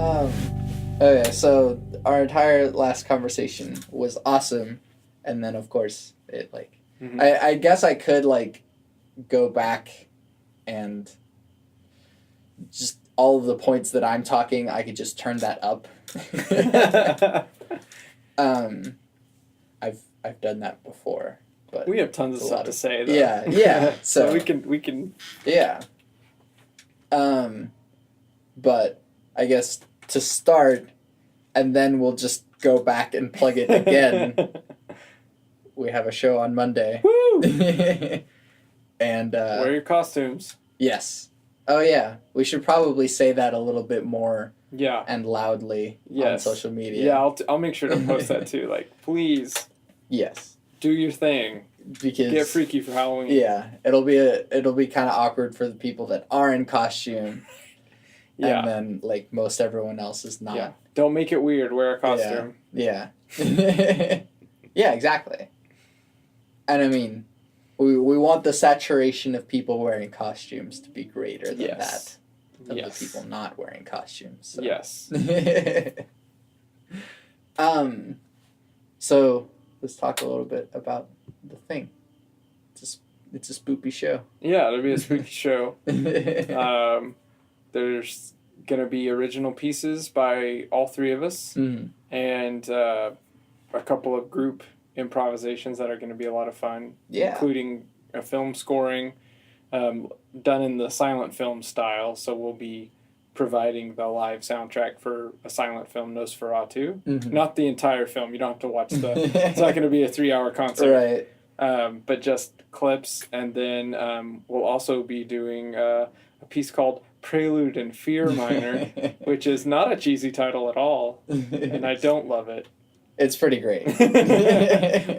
Okay, so our entire last conversation was awesome, and then of course it like I guess I could like go back and just all of the points that I'm talking, I could just turn that up. I've done that before, but we have tons of stuff to say though. Yeah. So we can yeah. But I guess to start, and then we'll just go back and plug it again. We have a show on Monday. Woo! And wear your costumes. Yes. Oh yeah. We should probably say that a little bit more. Yeah. And loudly on social media. Yeah, I'll make sure to post that too. Like, please. Yes. Do your thing. Because get freaky for Halloween. Yeah, it'll be kind of awkward for the people that are in costume. Yeah. And then like most everyone else is not. Yeah. Don't make it weird. Wear a costume. Yeah. Yeah, exactly. And I mean, we want the saturation of people wearing costumes to be greater than that of the people not wearing costumes. So. Yes. So let's talk a little bit about the thing. It's a spoopy show. Yeah, it'll be a spooky show. There's gonna be original pieces by all three of us, and a couple of group improvisations that are going to be a lot of fun. Yeah, including a film scoring, done in the silent film style. So we'll be providing the live soundtrack for a silent film, Nosferatu. Not the entire film. You don't have to watch the. It's not going to be a 3-hour concert. Right. But just clips, and then we'll also be doing a piece called Prelude in Fear Minor, which is not a cheesy title at all, and I don't love it. It's pretty great.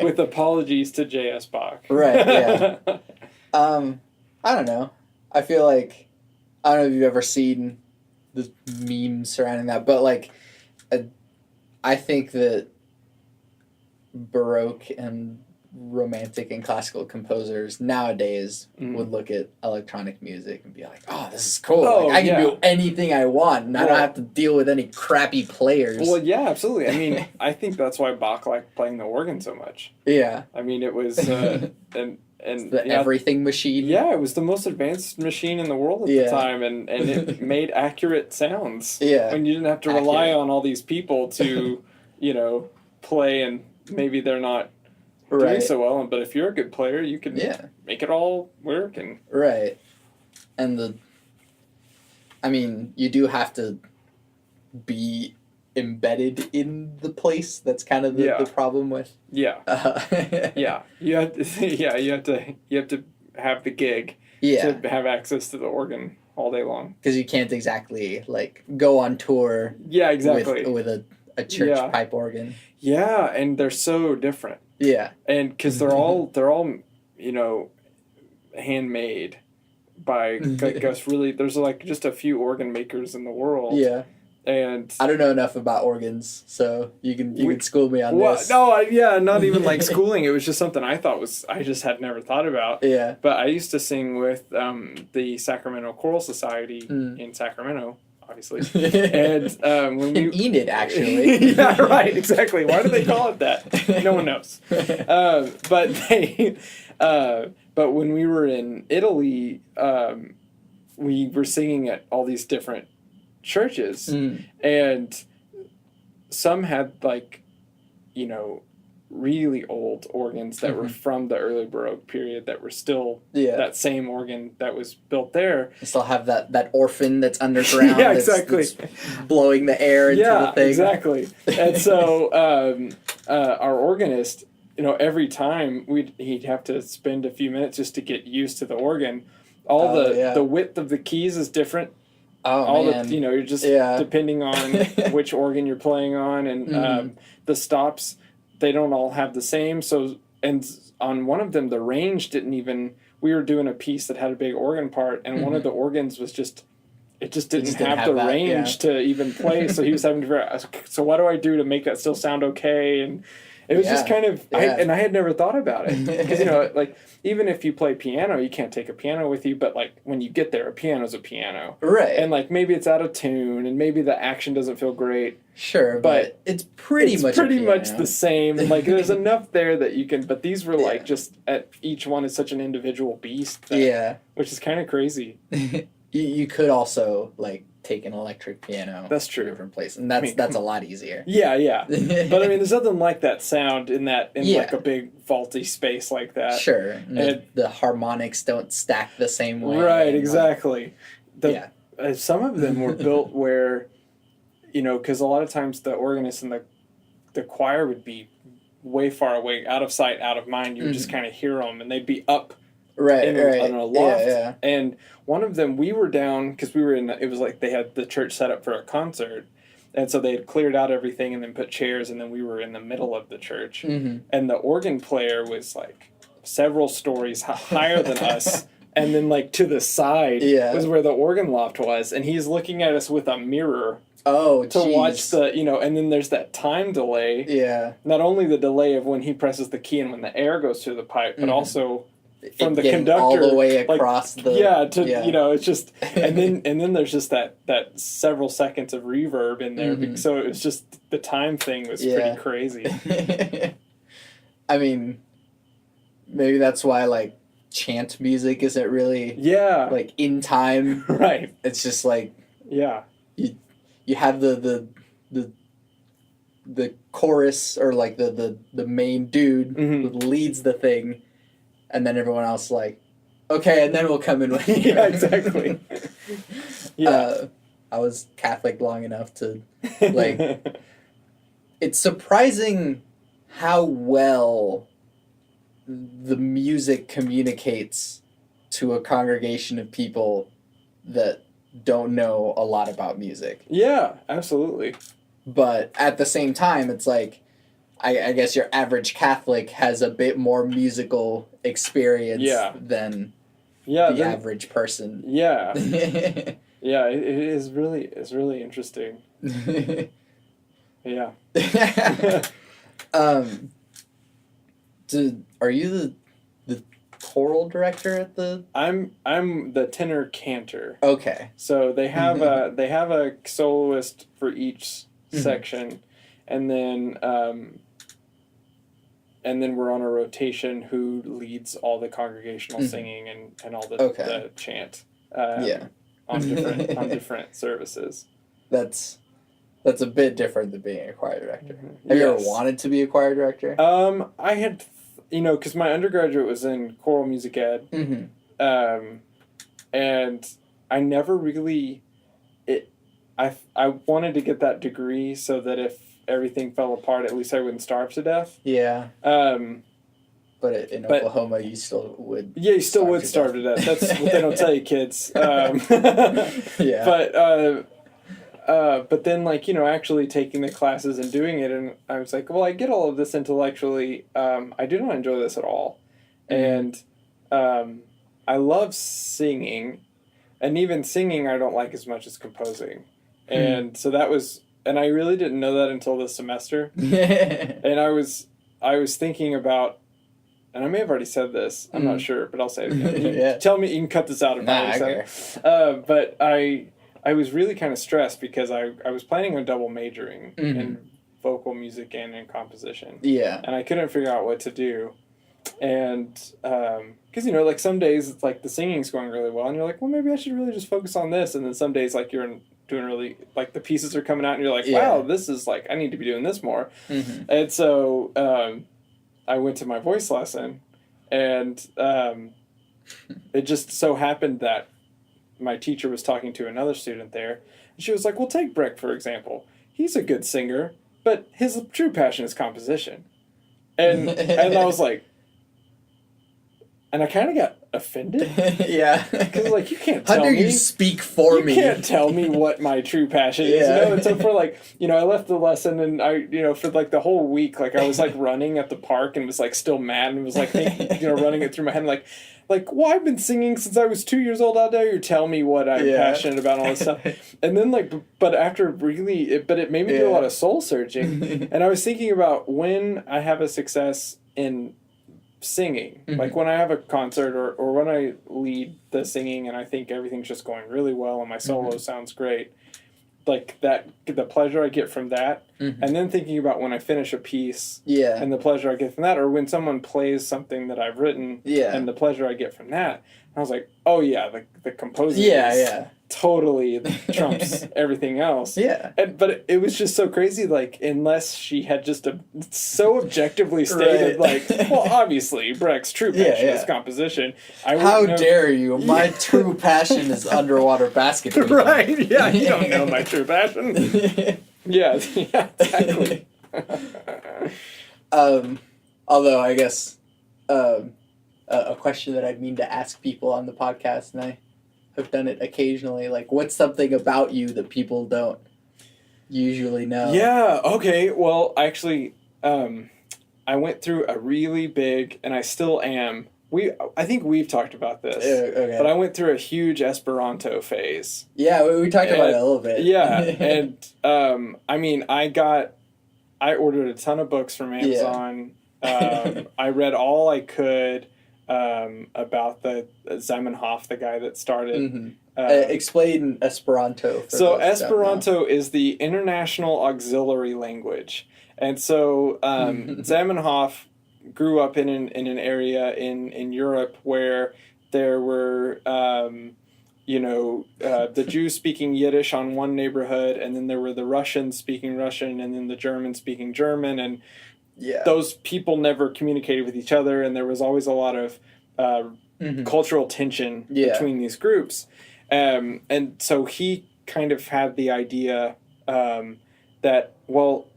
With apologies to J.S. Bach. Right, yeah. I don't know. I feel like, I don't know if you've ever seen the memes surrounding that, but like, I think that Baroque and romantic and classical composers nowadays would look at electronic music and be like, oh, this is cool. Oh, like, I can do anything I want, and I don't have to deal with any crappy players. Well, yeah, absolutely. I mean, I think that's why Bach liked playing the organ so much. Yeah. I mean, it was... and the everything machine. Yeah, it was the most advanced machine in the world at the time, and it made accurate sounds. Yeah. When you didn't have to rely on all these people to, play, and maybe they're not doing so well, but if you're a good player, you can make it all work. And right. And you do have to be embedded in the place. That's kind of the problem with. Yeah. Yeah. You have to have the gig to have access to the organ all day long. Because you can't exactly like go on tour. Yeah, exactly. With a church pipe organ. Yeah, and they're so different. Yeah. And because they're all handmade by there's like just a few organ makers in the world. Yeah. And I don't know enough about organs, so you can school me on this. No, not even like schooling. It was just something I just had never thought about. Yeah. But I used to sing with the Sacramento Choral Society in Sacramento, obviously. And when in Enid, actually. Yeah, right, exactly. Why do they call it that? No one knows. But when we were in Italy, we were singing at all these different churches, and some had really old organs that were from the early Baroque period that were still that same organ that was built there. You still have that orphan that's underground. Yeah, exactly. That's blowing the air into the thing. Exactly. And so our organist, every time he'd have to spend a few minutes just to get used to the organ. The width of the keys is different. Oh, man. You're just depending on which organ you're playing on, and the stops, they don't all have the same. So, and on one of them, the range didn't even. We were doing a piece that had a big organ part, and one of the organs was just. It just didn't have the range to even play. So he was having to figure out. So what do I do to make that still sound okay? And It was just kind of, yeah. I had never thought about it. Because, you know, like, even if you play piano, you can't take a piano with you, but, like, when you get there, a piano's a piano. Right. And, like, maybe it's out of tune, and maybe the action doesn't feel great. Sure, but it's pretty much the same. And, like, there's enough there that you can, but these were, like, just, each one is such an individual beast. Which is kind of crazy. You could also, like, take an electric piano. That's true. To a different place, and that's a lot easier. Yeah. But I mean, there's nothing like that sound in like a big vaulty space like that. Sure. And the harmonics don't stack the same way. Right. Exactly. Some of them were built where, you know, because a lot of times the organist and the choir would be way far away, out of sight, out of mind. You would just kind of hear them, and they'd be up. In a loft. And one of them, we were down because we were it was like they had the church set up for a concert, and so they had cleared out everything and then put chairs, and then we were in the middle of the church, and the organ player was like several stories higher than us, and then like to the side was where the organ loft was, and he's looking at us with a mirror. To watch the, you know, and then there's that time delay. Yeah. Not only the delay of when he presses the key and when the air goes through the pipe, but also from the conductor all the way across you know, it's just and then there's just that several seconds of reverb in there, so it was just the time thing was pretty crazy. I mean, maybe that's why like chant music isn't really like in time. Right. It's just like you have the chorus, or like the main dude who leads the thing. And then everyone else like, okay, and then we'll come in with you. Yeah, exactly. I was Catholic long enough to, like, it's surprising how well the music communicates to a congregation of people that don't know a lot about music. Yeah, absolutely. But at the same time, it's like, I guess your average Catholic has a bit more musical experience than the average person. Yeah. Yeah, it's really interesting. Yeah. Are you the choral director at the? I'm the tenor cantor. Okay. So they have a soloist for each section, and then we're on a rotation who leads all the congregational singing and all the chant. On different services. That's a bit different than being a choir director. Have you ever wanted to be a choir director? I had, because my undergraduate was in choral music ed, and I never really, I wanted to get that degree so that if everything fell apart, at least I wouldn't starve to death. Yeah. But in Oklahoma, you still would. Yeah, you still would starve to death. That's what they don't tell you, kids. But then, actually taking the classes and doing it, and I was like, well, I get all of this intellectually. I do not enjoy this at all, and I love singing, and even singing I don't like as much as composing, and so that was. And I really didn't know that until this semester. And I was thinking about, and I may have already said this, I'm not sure, but I'll say it again. Tell me, you can cut this out if I already said it. But I was really kind of stressed because I was planning on double majoring in vocal music and in composition. Yeah. And I couldn't figure out what to do. And, because, some days it's like the singing's going really well, and you're like, well, maybe I should really just focus on this. And then some days, you're doing really, the pieces are coming out, and you're like, wow, this is, I need to be doing this more. And so I went to my voice lesson, and it just so happened that my teacher was talking to another student there, and she was like, well, take Breck, for example. He's a good singer, but his true passion is composition. And I was like, and I kind of got offended. Yeah. Because, like, you can't How tell dare me. you speak for me? You can't tell me what my true passion is, Yeah. you know? And so for, like, you know, I left the lesson and I, you know, for, like, the whole week, like, I was, like, running at the park and was, like, still mad and was, like, thinking, you know, running it through my head, like, well, I've been singing since I was 2 years old. How dare you tell me what I'm passionate about and all this stuff. And then, like, but after really, it made me do a lot of soul searching. And I was thinking about when I have a success in singing, like when I have a concert or when I lead the singing and I think everything's just going really well and my solo sounds great, like that, the pleasure I get from that, and then thinking about when I finish a piece and the pleasure I get from that, or when someone plays something that I've written and the pleasure I get from that, I was like, oh yeah, the composing totally trumps everything else. But it was just so crazy, like, unless she had just so objectively stated, like, well, obviously, Breck's true passion is composition. How dare you? My true passion is underwater basketball. Right, yeah, you don't know my true passion. yeah, exactly. Although, I guess, a question that I mean to ask people on the podcast, and I have done it occasionally, like, what's something about you that people don't usually know? Yeah, okay, well, actually, I went through a really big, and I still am, I think we've talked about this, but I went through a huge Esperanto phase. Yeah, we talked about it a little bit. Yeah, and, I mean, I ordered a ton of books from Amazon. I read all I could about the Zamenhof, the guy that started. Explain Esperanto. So Esperanto is the international auxiliary language, and so Zamenhof grew up in an area in Europe where there were the Jews speaking Yiddish on one neighborhood, and then there were the Russians speaking Russian, and then the Germans speaking German, and those people never communicated with each other, and there was always a lot of cultural tension between these groups. And so he kind of had the idea that, well,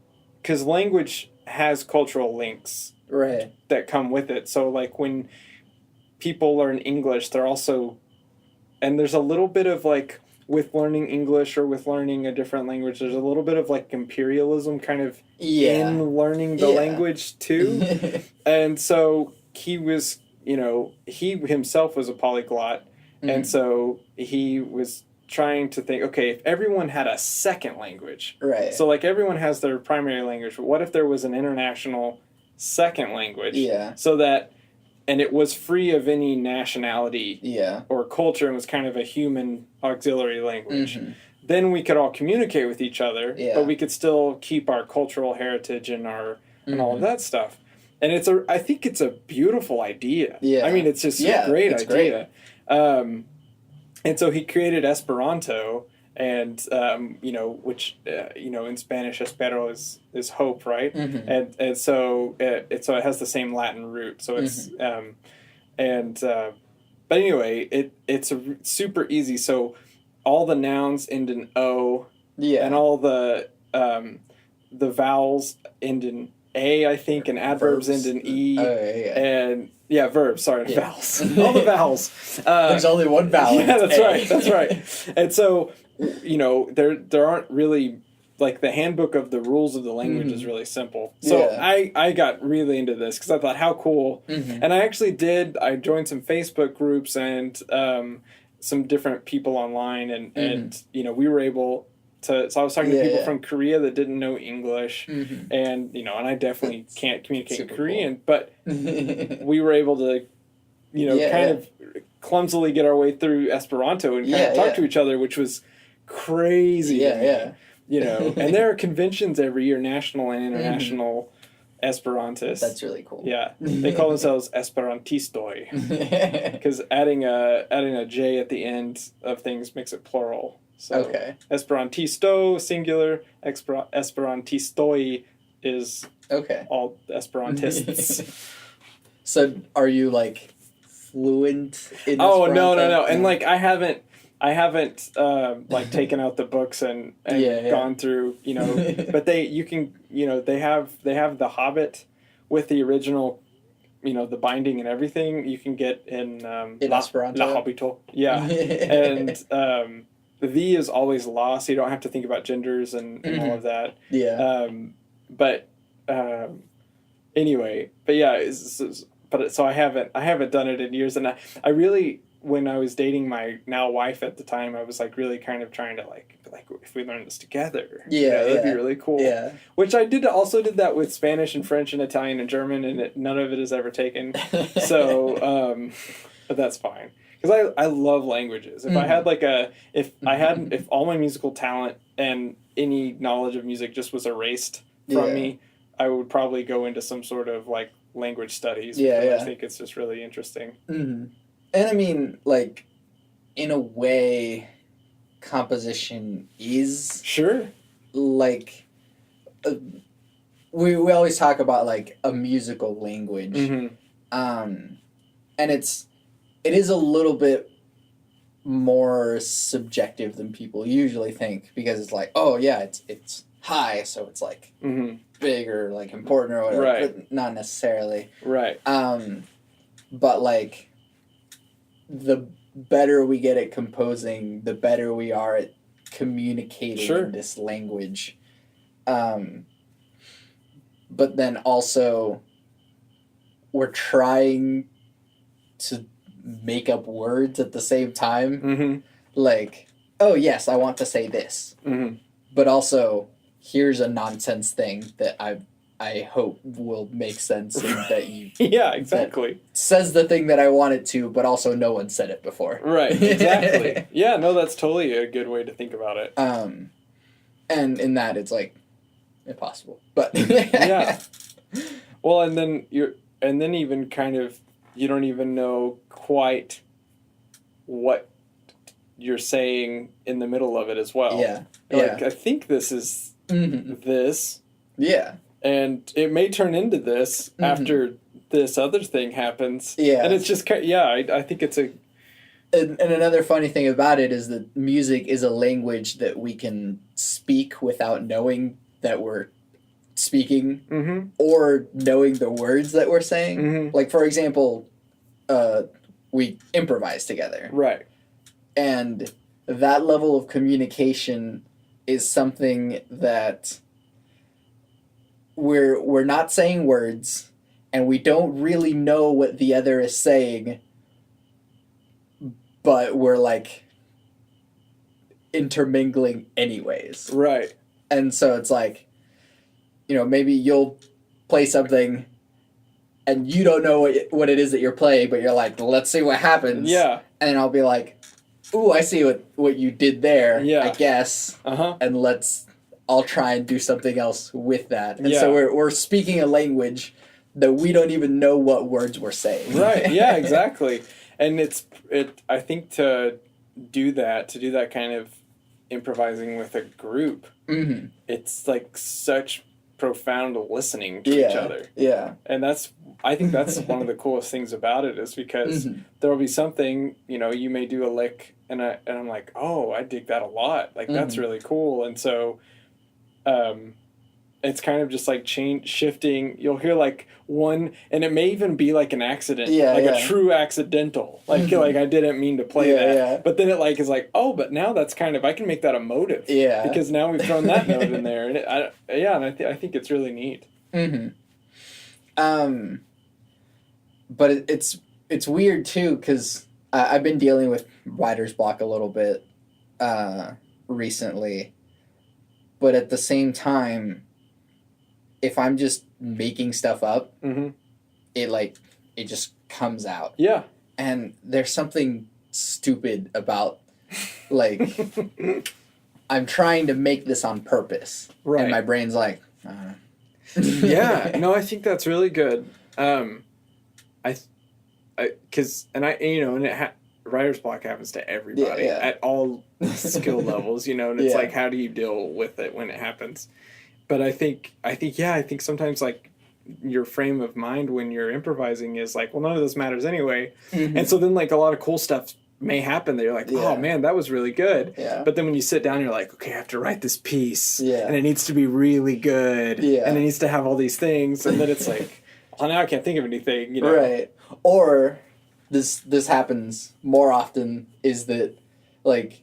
because language has cultural links that come with it. So, like, when people learn English, they're also... And there's a little bit of, like, with learning English or with learning a different language, there's a little bit of, like, imperialism kind of in learning the language, too. And so he was, he himself was a polyglot. And so he was trying to think, okay, if everyone had a second language. So, like, everyone has their primary language, but what if there was an international second language? So that... And it was free of any nationality or culture and was kind of a human auxiliary language. Then we could all communicate with each other, but we could still keep our cultural heritage and and all of that stuff. And I think it's a beautiful idea. I mean, it's just a great idea. Great. And so he created Esperanto, and which in Spanish espero is hope, right? And so it has the same Latin root. So it's but anyway, it's super easy. So all the nouns end in O, and all the vowels end in A, I think, and adverbs end in E, and verbs. Sorry, vowels. All the vowels. There's only one vowel. Yeah, that's right. And so, there aren't really, like, the handbook of the rules of the language is really simple. So I got really into this because I thought, how cool. And I joined some Facebook groups and some different people online, and we were able to, so I was talking to people from Korea that didn't know English, and and I definitely can't communicate in Korean, but we were able to kind of clumsily get our way through Esperanto and kind of talk to each other, which was crazy. And there are conventions every year, national and international Esperantists. That's really cool. Yeah, they call themselves Esperantistoi because adding a J at the end of things makes it plural. So Esperantisto singular, Esperantistoi is all Esperantists. So are you, like, fluent in Oh, Esperanto? no. And, like, I haven't like taken out the books and gone through, but they have The Hobbit with the original, the binding and everything you can get in Esperanto. La Habito. Yeah. And the V is always La, so you don't have to think about genders and all of that. Yeah. Anyway, but yeah, so I haven't done it in years, and I really, when I was dating my now wife at the time, I was like really kind of trying to like if we learn this together, that'd be really cool. Yeah. Which I did that with Spanish and French and Italian and German, and none of it is ever taken. So, but that's fine because I love languages. If I had if all my musical talent and any knowledge of music just was erased from me, I would probably go into some sort of like language studies. I think it's just really interesting. Mm-hmm. And I mean, like, in a way, composition is like we always talk about like a musical language, and it is a little bit more subjective than people usually think, because it's like, oh yeah, it's high, so it's like big or like important or whatever, but not necessarily. Right. But like, the better we get at composing, the better we are at communicating in this language. But then also, we're trying to make up words at the same time. Like, oh yes, I want to say this. But also, here's a nonsense thing that I hope will make sense and that you... Yeah, exactly. Says the thing that I want it to, but also no one said it before. Right, exactly. Yeah, no, that's totally a good way to think about it. And in that, it's like impossible. But yeah. Well, and then even kind of, you don't even know quite what you're saying in the middle of it as well. Yeah. Like, I think this is this. Yeah. And it may turn into this after this other thing happens. Yeah. And it's just, I think it's a... And another funny thing about it is that music is a language that we can speak without knowing that we're speaking or knowing the words that we're saying. Like, for example, we improvise together. Right. And that level of communication is something that... We're not saying words, and we don't really know what the other is saying, but we're like intermingling anyways. Right. And so it's like, maybe you'll play something and you don't know what it is that you're playing, but you're like, let's see what happens. Yeah. And then I'll be like, ooh, I see what you did there, I guess. And I'll try and do something else with that. And so we're speaking a language that we don't even know what words we're saying. Right, yeah, exactly. And I think to do that kind of improvising with a group, it's like such profound listening to each other. Yeah. And I think that's one of the coolest things about it, is because there'll be something, you may do a lick and I'm like, oh, I dig that a lot. Like, that's really cool. And so... it's kind of just like shifting. You'll hear like one, and it may even be like an accident, a true accidental. Like like I didn't mean to play that, but then it like is like, oh, but now that's kind of, I can make that a motive, because now we've thrown that note in there, and I think it's really neat. But it's weird too, because I've been dealing with writer's block a little bit recently. But at the same time, if I'm just making stuff up, it just comes out. Yeah. And there's something stupid about, like, I'm trying to make this on purpose. Right. And my brain's like, Yeah. No, I think that's really good. Writer's block happens to everybody at all skill levels, and it's like, how do you deal with it when it happens? But I think sometimes like your frame of mind when you're improvising is like, well, none of this matters anyway. And so then like a lot of cool stuff may happen that you're like, oh man, that was really good. Yeah. But then when you sit down, you're like, okay, I have to write this piece and it needs to be really good and it needs to have all these things. And then it's like, well, now I can't think of anything, you know. Right. Or this happens more often is that, like,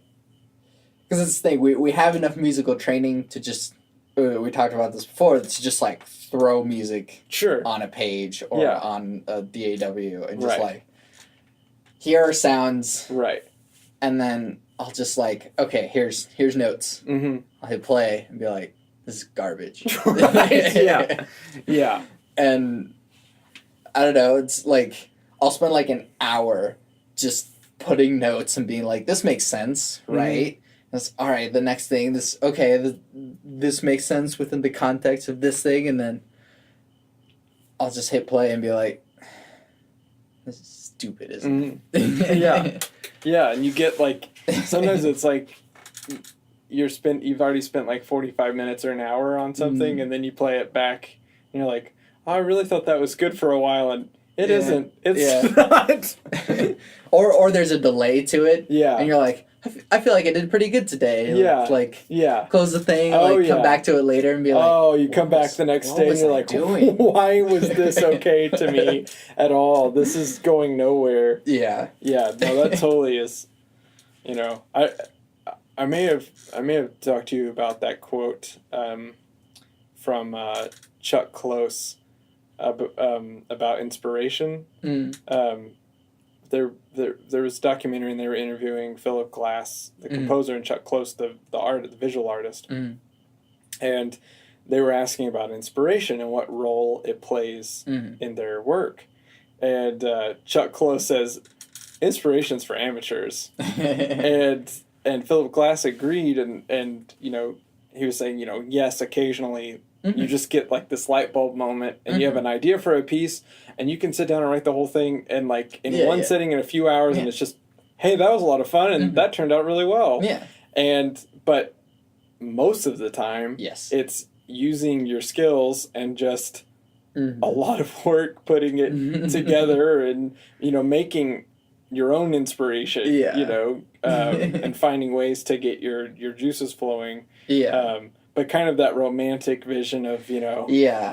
because it's the thing, we have enough musical training to just, we talked about this before, to just, like, throw music on a page or on a DAW and just, like, here are sounds. Right. And then I'll just, like, okay, here's notes. Mm-hmm. I'll hit play and be like, this is garbage. Right. Yeah. Yeah. And I don't know, it's like, I'll spend like an hour just putting notes and being like, this makes sense, right? That's all right. The next thing, this makes sense within the context of this thing, and then I'll just hit play and be like, this is stupid, isn't it? Yeah, yeah. And you get like, sometimes it's like you've already spent like 45 minutes or an hour on something, and then you play it back, and you're like, oh, I really thought that was good for a while, and it isn't. It's not. or there's a delay to it. Yeah. And you're like, I feel like I did pretty good today. And like, close the thing, come back to it later and be like, oh, you come back the next day and you're like, why was this okay to me at all? This is going nowhere. Yeah. Yeah, no, that totally is, you know, I may have talked to you about that quote from Chuck Close about inspiration. There was a documentary and they were interviewing Philip Glass, the composer, and Chuck Close, the visual artist. And they were asking about inspiration and what role it plays in their work. And Chuck Close says, inspiration's for amateurs. and Philip Glass agreed, and you know, he was saying, you know, yes, occasionally you just get like this light bulb moment and you have an idea for a piece and you can sit down and write the whole thing and like in one sitting in a few hours and it's just, hey, that was a lot of fun and that turned out really well. Yeah. But most of the time, it's using your skills and just a lot of work putting it together and, you know, making your own inspiration, you know, and finding ways to get your juices flowing. Yeah. But kind of that romantic vision of, you know,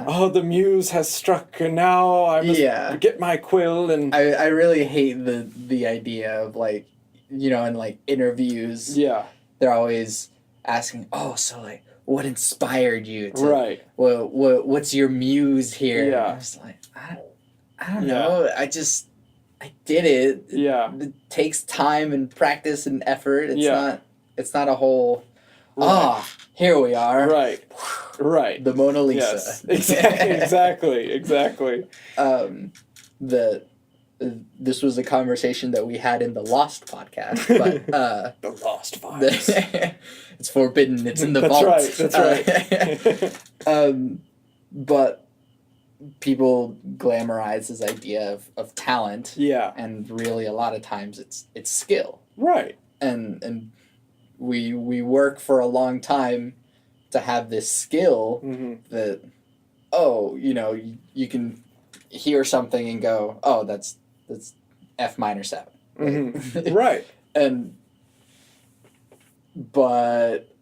oh, the muse has struck and now I must get my quill. And I really hate the idea of, like, you know, in like interviews, they're always asking, oh, so like, what inspired you to, what's your muse here? And I was like, I don't know. I did it. It takes time and practice and effort. It's not a whole, here we are. Right. The Mona Lisa. Yes. Exactly. This was a conversation that we had in the Lost podcast, but the Lost Files. It's forbidden. It's in the vault. That's right. But people glamorize this idea of talent. Yeah. And really, a lot of times it's skill. Right. And we work for a long time to have this skill that, oh, you know, you can hear something and go, oh, that's F minor 7. Right. But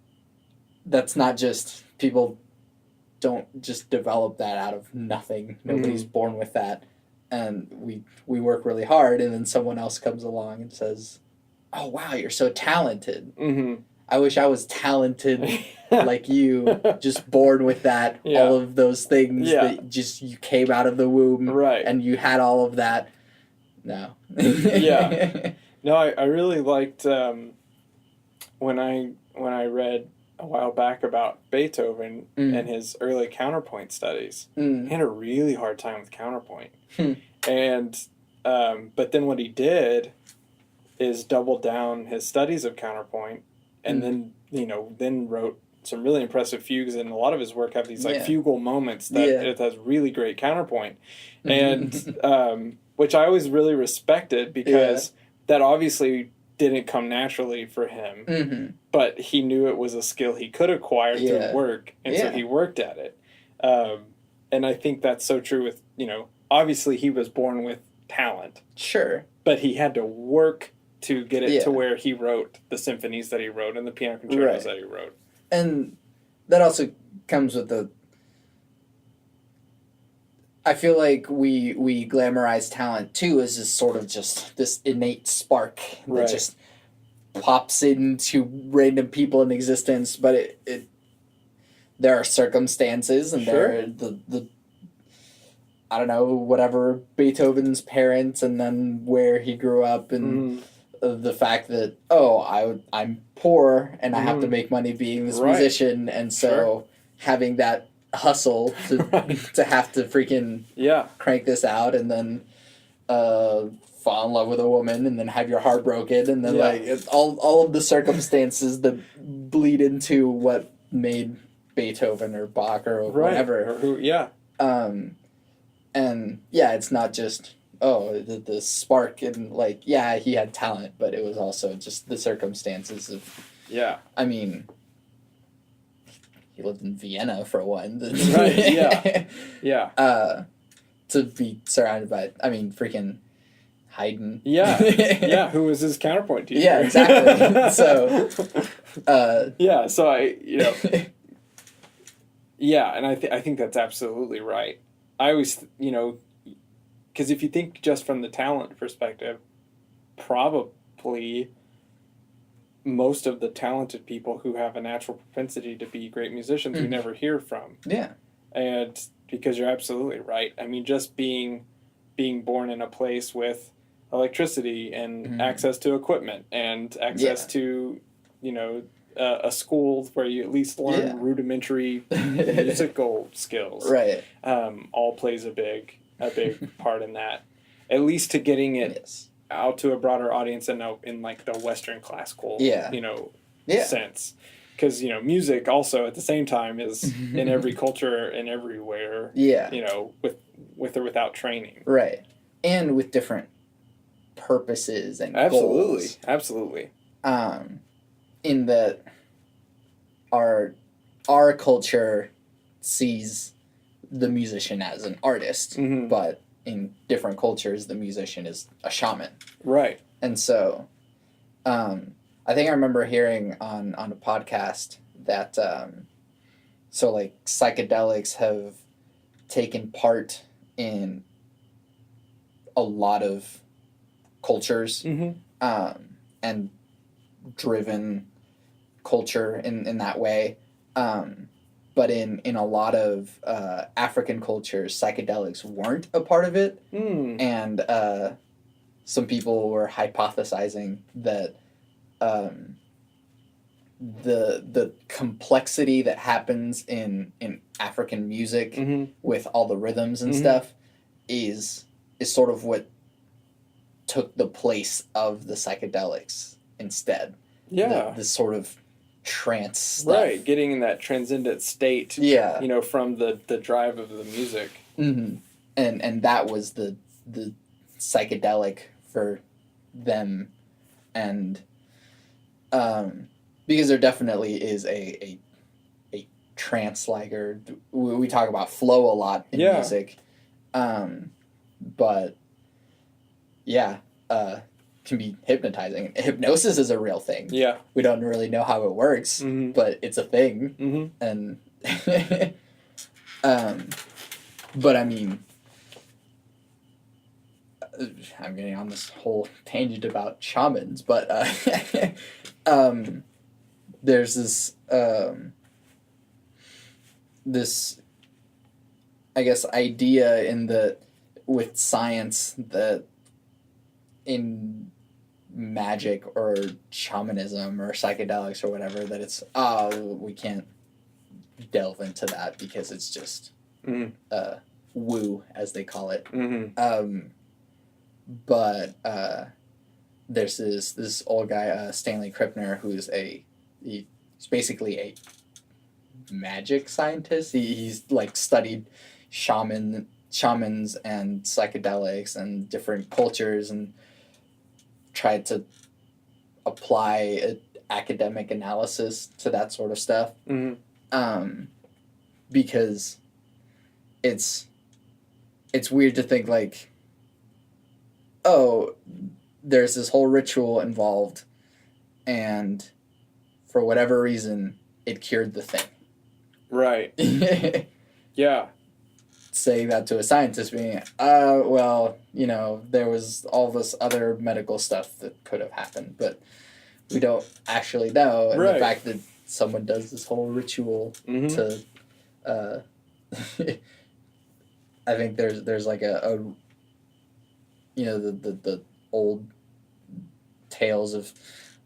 that's not just, people don't just develop that out of nothing. Nobody's born with that. And we work really hard, and then someone else comes along and says, oh, wow, you're so talented. I wish I was talented like you, just born with that, all of those things that just you came out of the womb and you had all of that. No. No, I really liked when I read a while back about Beethoven and his early counterpoint studies. He had a really hard time with counterpoint. And but then what he did is double down his studies of counterpoint and then, you know, then wrote some really impressive fugues, and a lot of his work have these like fugal moments that it has really great counterpoint. And which I always really respected because that obviously didn't come naturally for him, but he knew it was a skill he could acquire through work, and so he worked at it. And I think that's so true with, you know, obviously he was born with talent. Sure. But he had to work to get it to where he wrote the symphonies that he wrote and the piano concertos that he wrote. And that also comes with I feel like we glamorize talent too as this sort of just this innate spark that just pops into random people in existence, but it there are circumstances and there are the I don't know, whatever, Beethoven's parents and then where he grew up and the fact that I'm poor and I have to make money being this musician, and so having that hustle to to have to freaking crank this out and then fall in love with a woman and then have your heart broken and then like all of the circumstances that bleed into what made Beethoven or Bach or whatever. Or who, and it's not just the spark and like he had talent, but it was also just the circumstances of I mean, he lived in Vienna for one. To be surrounded by, I mean, freaking Haydn. Who was his counterpoint teacher? Yeah, exactly. So, so and I think that's absolutely right. I always, because if you think just from the talent perspective, probably most of the talented people who have a natural propensity to be great musicians we never hear from. Yeah. And because you're absolutely right. I mean, just being born in a place with electricity and access to equipment and access to, a school where you at least learn rudimentary musical skills. Right. All plays a big part in that. At least to getting it out to a broader audience and in like the Western classical, sense. Because, music also at the same time is in every culture and everywhere, with or without training. Right. And with different purposes and goals. Absolutely. In that our culture sees the musician as an artist, but in different cultures, the musician is a shaman. Right. And so, I think I remember hearing on a podcast that, so like psychedelics have taken part in a lot of cultures, and driven culture in that way. But in a lot of African cultures, psychedelics weren't a part of it. And some people were hypothesizing that the complexity that happens in African music with all the rhythms and stuff is sort of what took the place of the psychedelics instead. The sort of trance stuff. Right, getting in that transcendent state. From the drive of the music. And that was the psychedelic for them, and because there definitely is a trance like, or we talk about flow a lot in music, but can be hypnotizing. Hypnosis is a real thing. We don't really know how it works, but it's a thing. And but I mean, I'm getting on this whole tangent about shamans, but there's this I guess idea with science that in magic or shamanism or psychedelics or whatever, that it's we can't delve into that because it's just woo, as they call it. But there's this old guy, Stanley Krippner, who's he's basically a magic scientist. He's like studied shamans and psychedelics and different cultures and tried to apply academic analysis to that sort of stuff. Because it's weird to think like, there's this whole ritual involved, and for whatever reason, it cured the thing. Right. saying that to a scientist being, well, there was all this other medical stuff that could have happened, but we don't actually know. And the fact that someone does this whole ritual to, I think there's like a the old tales of,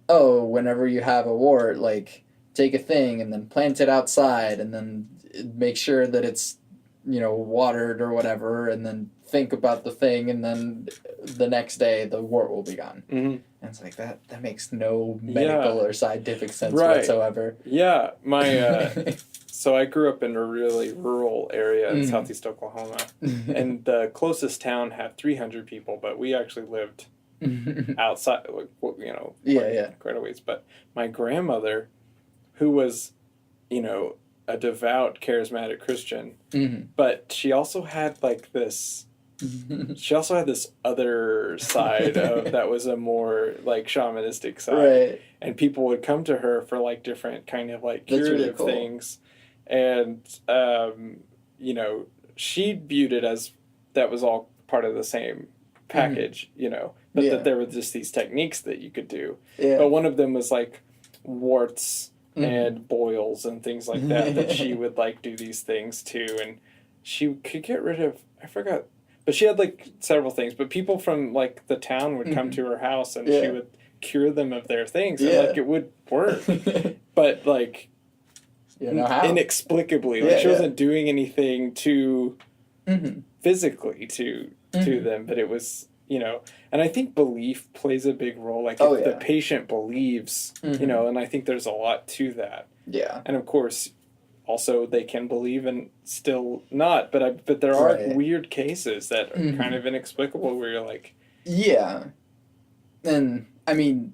whenever you have a wart, like, take a thing and then plant it outside and then make sure that it's, watered or whatever, and then think about the thing, and then the next day the wart will be gone. And it's like, that makes no medical or scientific sense whatsoever. Yeah, so I grew up in a really rural area in southeast Oklahoma, and the closest town had 300 people, but we actually lived outside, quite a ways. But my grandmother, who was, a devout, charismatic Christian, but she also had like this. She also had this other side that was a more like shamanistic side, and people would come to her for like different kind of like curative things, and she viewed it as that was all part of the same package, but that there were just these techniques that you could do. But one of them was like warts and boils and things like that she would like do these things too, and she could get rid of, I forgot, but she had like several things, but people from like the town would come to her house and she would cure them of their things, and like it would work, but like inexplicably, like she wasn't doing anything to physically to them, but it was, and I think belief plays a big role. Like if the patient believes, and I think there's a lot to that. Yeah. And of course, also they can believe and still not, but there are weird cases that are kind of inexplicable where you're like, and I mean,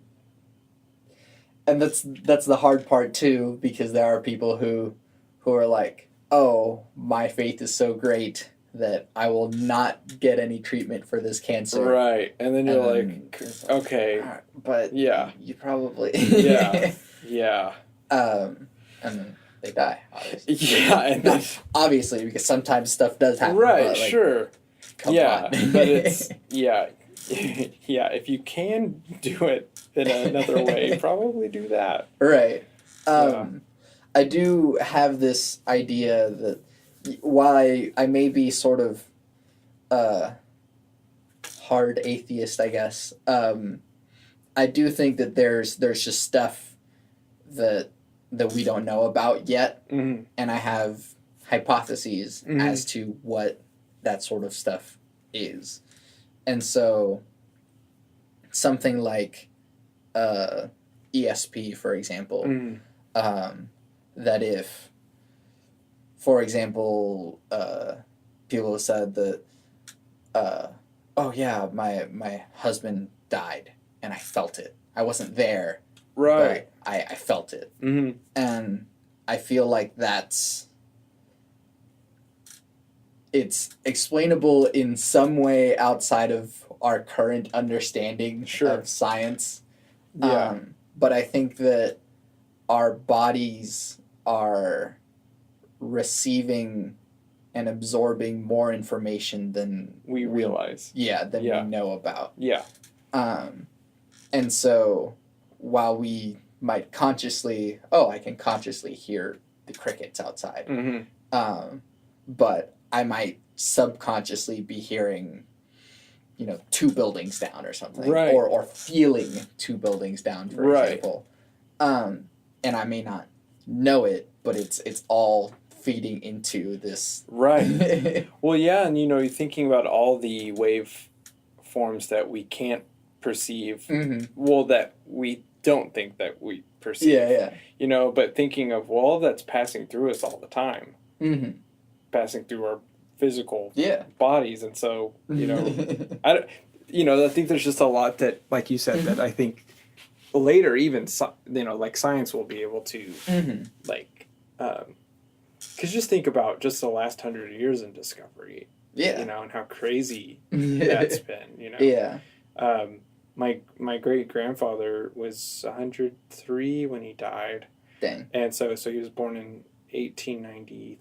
and that's the hard part too, because there are people who are like, oh, my faith is so great that I will not get any treatment for this cancer. Right. And then you're like, okay. But you probably... Yeah. And then they die, obviously. Yeah. And then... obviously, because sometimes stuff does happen. Right, but, like, sure. Come on. But it's... Yeah. If you can do it in another way, probably do that. Right. I do have this idea that while I may be sort of hard atheist, I guess, I do think that there's just stuff that we don't know about yet, and I have hypotheses as to what that sort of stuff is. And so something like ESP, for example, that if, for example, people have said that, my husband died and I felt it. I wasn't there, but I felt it. And I feel like it's explainable in some way outside of our current understanding of science. But I think that our bodies are receiving and absorbing more information than we realize. We know about. And so while we might consciously, I can consciously hear the crickets outside, but I might subconsciously be hearing, 2 buildings down or something, or feeling 2 buildings down, for example. And I may not know it, but it's all feeding into this. Right. Well, yeah, and you're thinking about all the wave forms that we can't perceive. Well, that we don't think that we perceive. But thinking of, all that's passing through us all the time. Passing through our physical bodies, and so I think there's just a lot that, like you said, that I think later even like science will be able to because just think about just the last 100 years in discovery, and how crazy that's been. My great grandfather was 103 when he died. Dang. And so he was born in 1890.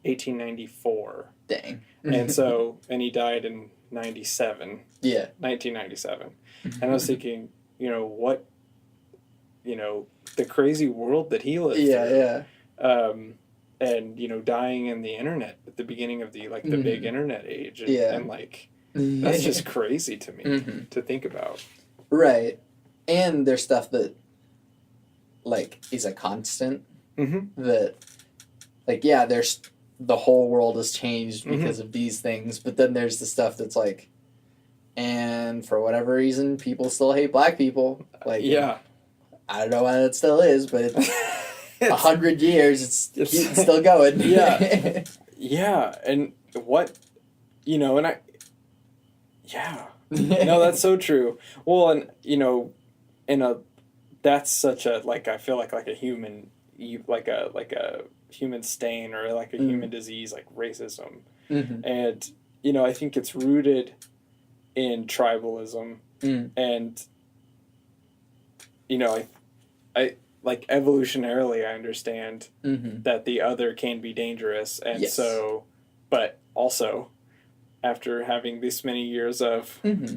1894. Dang. And so, and he died in 1997. And I was thinking, what, the crazy world that he lived through. And, dying in the internet at the beginning of the big internet age. And that's just crazy to me to think about. Right. And there's stuff that, is a constant. That, there's the whole world has changed because of these things, but then there's the stuff that's and for whatever reason, people still hate black people. I don't know why that still is, but 100 years, it's still going. Yeah, and what, and no, that's so true. Well, and, that's such a, I feel like a human, like a human stain or a human disease, racism. And, I think it's rooted in tribalism. And, I evolutionarily, I understand that the other can be dangerous. And so, but also, after having this many years of, it's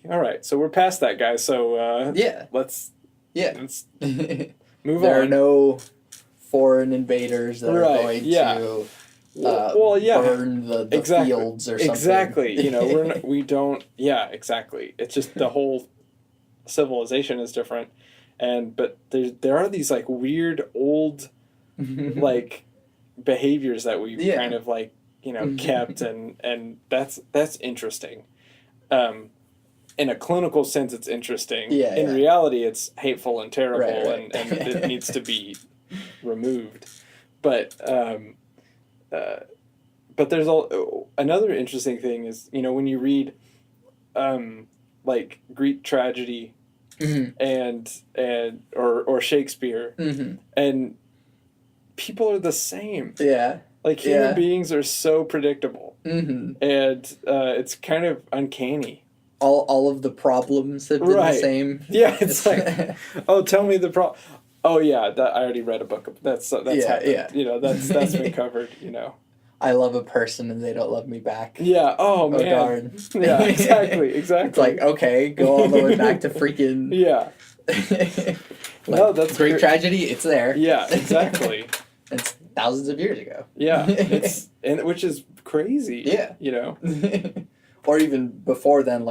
all right, so we're past that, guys. So, let's move on. There are no foreign invaders that are going to burn the fields or something. Exactly. We don't. Yeah, exactly. It's just the whole civilization is different, but there are these weird old behaviors that we've kind of kept, and that's interesting. In a clinical sense, it's interesting. In reality, it's hateful and terrible, and it needs to be removed. But there's another interesting thing is, when you read Greek tragedy or Shakespeare, and people are the same. Human beings are so predictable, and it's kind of uncanny. All of the problems have been the same. Yeah, it's oh, tell me the problem. Oh yeah, I already read a book. That's happened. That's been covered. I love a person and they don't love me back. Yeah. Oh man. Darn. Yeah. Exactly. It's okay, go all the way back to freaking. Yeah. No, that's Greek tragedy. It's there. Yeah. Exactly. It's thousands of years ago. Yeah. Which is crazy. Yeah. Or even before then,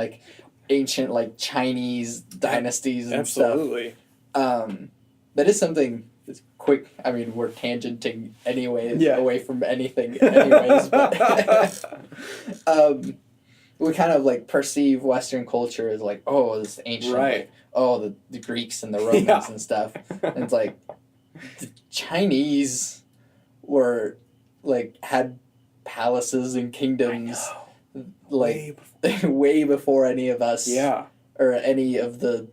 ancient Chinese dynasties and Absolutely. Stuff. That is something that's quick. I mean, we're tangenting anyways, away from anything anyways. But we kind of perceive Western culture as this ancient, the Greeks and the Romans and stuff. And it's the Chinese were had palaces and kingdoms. Way before any of us, or any of the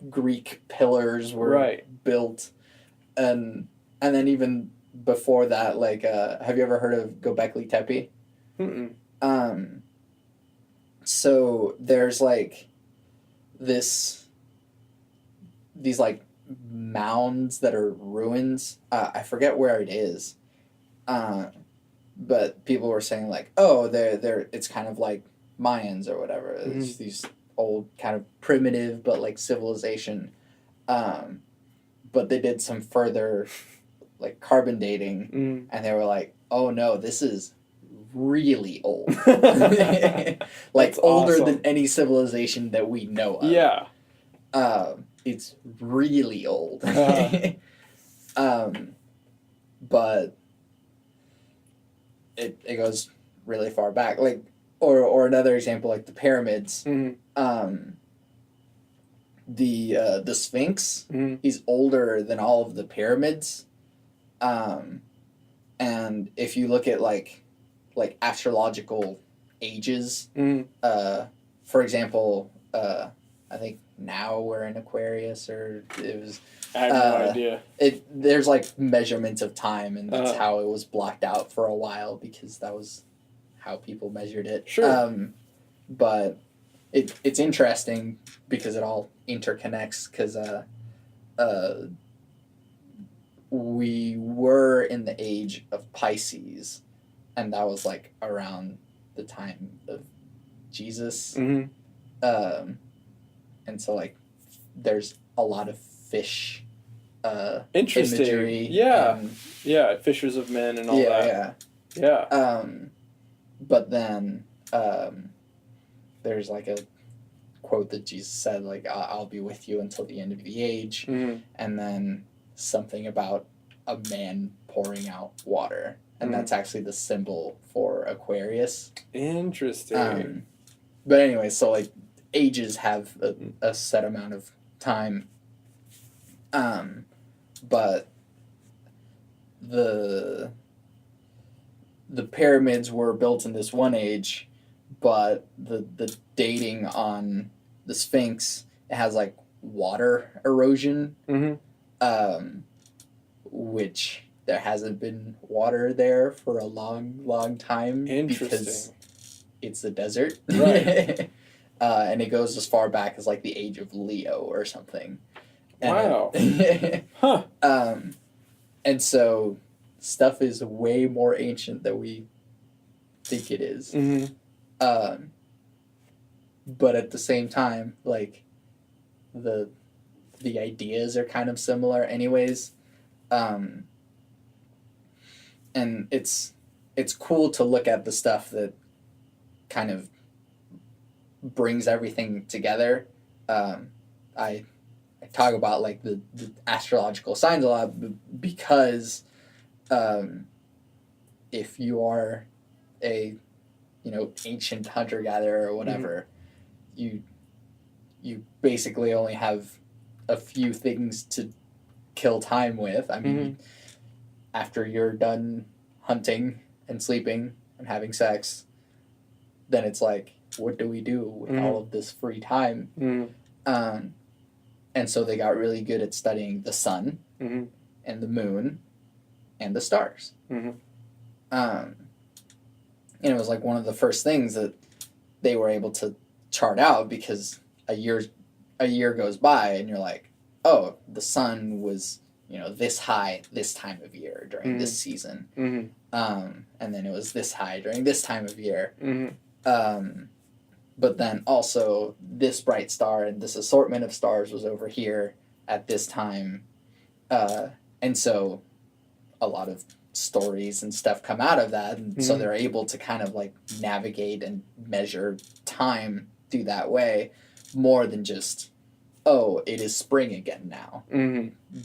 Greek pillars were built, and then even before that, have you ever heard of Göbekli Tepe? So there's these mounds that are ruins. I forget where it is. But people were saying they're it's kind of like Mayans or whatever. It's these old kind of primitive but civilization. But they did some further carbon dating, and they were oh no, this is really old. Older than any civilization that we know of. Yeah. It's really old. But it goes really far back. Or another example, the pyramids. The Sphinx, he's older than all of the pyramids. And if you look at astrological ages, for example, I think now we're in Aquarius, or it was. I have no idea. There's measurements of time, and that's how it was blocked out for a while because that was how people measured it. Sure. But it's interesting because it all interconnects because we were in the age of Pisces, and that was like around the time of Jesus. Mm-hmm. And so like there's a lot of fish Interesting. imagery. Yeah. And, yeah, Fishers of Men and all that. Yeah. But then there's like a quote that Jesus said, like, I'll be with you until the end of the age. Mm-hmm. And then something about a man pouring out water. And that's actually the symbol for Aquarius. Interesting. But anyway, so like ages have a set amount of time. But the pyramids were built in this one age, but the dating on the Sphinx, it has like water erosion, which there hasn't been water there for a long time. Because it's a desert. Right. And it goes as far back as like the age of Leo or something. Wow. Huh. And so stuff is way more ancient than we think it is. But at the same time, like the ideas are kind of similar anyways. And it's cool to look at the stuff that kind of brings everything together. I talk about like the astrological signs a lot because if you are a ancient hunter-gatherer or whatever, you basically only have a few things to kill time with. I mean, after you're done hunting and sleeping and having sex, then it's like, what do we do with all of this free time? And so they got really good at studying the sun and the moon and the stars. And it was like one of the first things that they were able to chart out, because a year goes by and you're like, oh, the sun was this high this time of year during this season, and then it was this high during this time of year. But then also this bright star and this assortment of stars was over here at this time. And so a lot of stories and stuff come out of that. And so they're able to kind of like navigate and measure time through that way, more than just, oh, it is spring again now.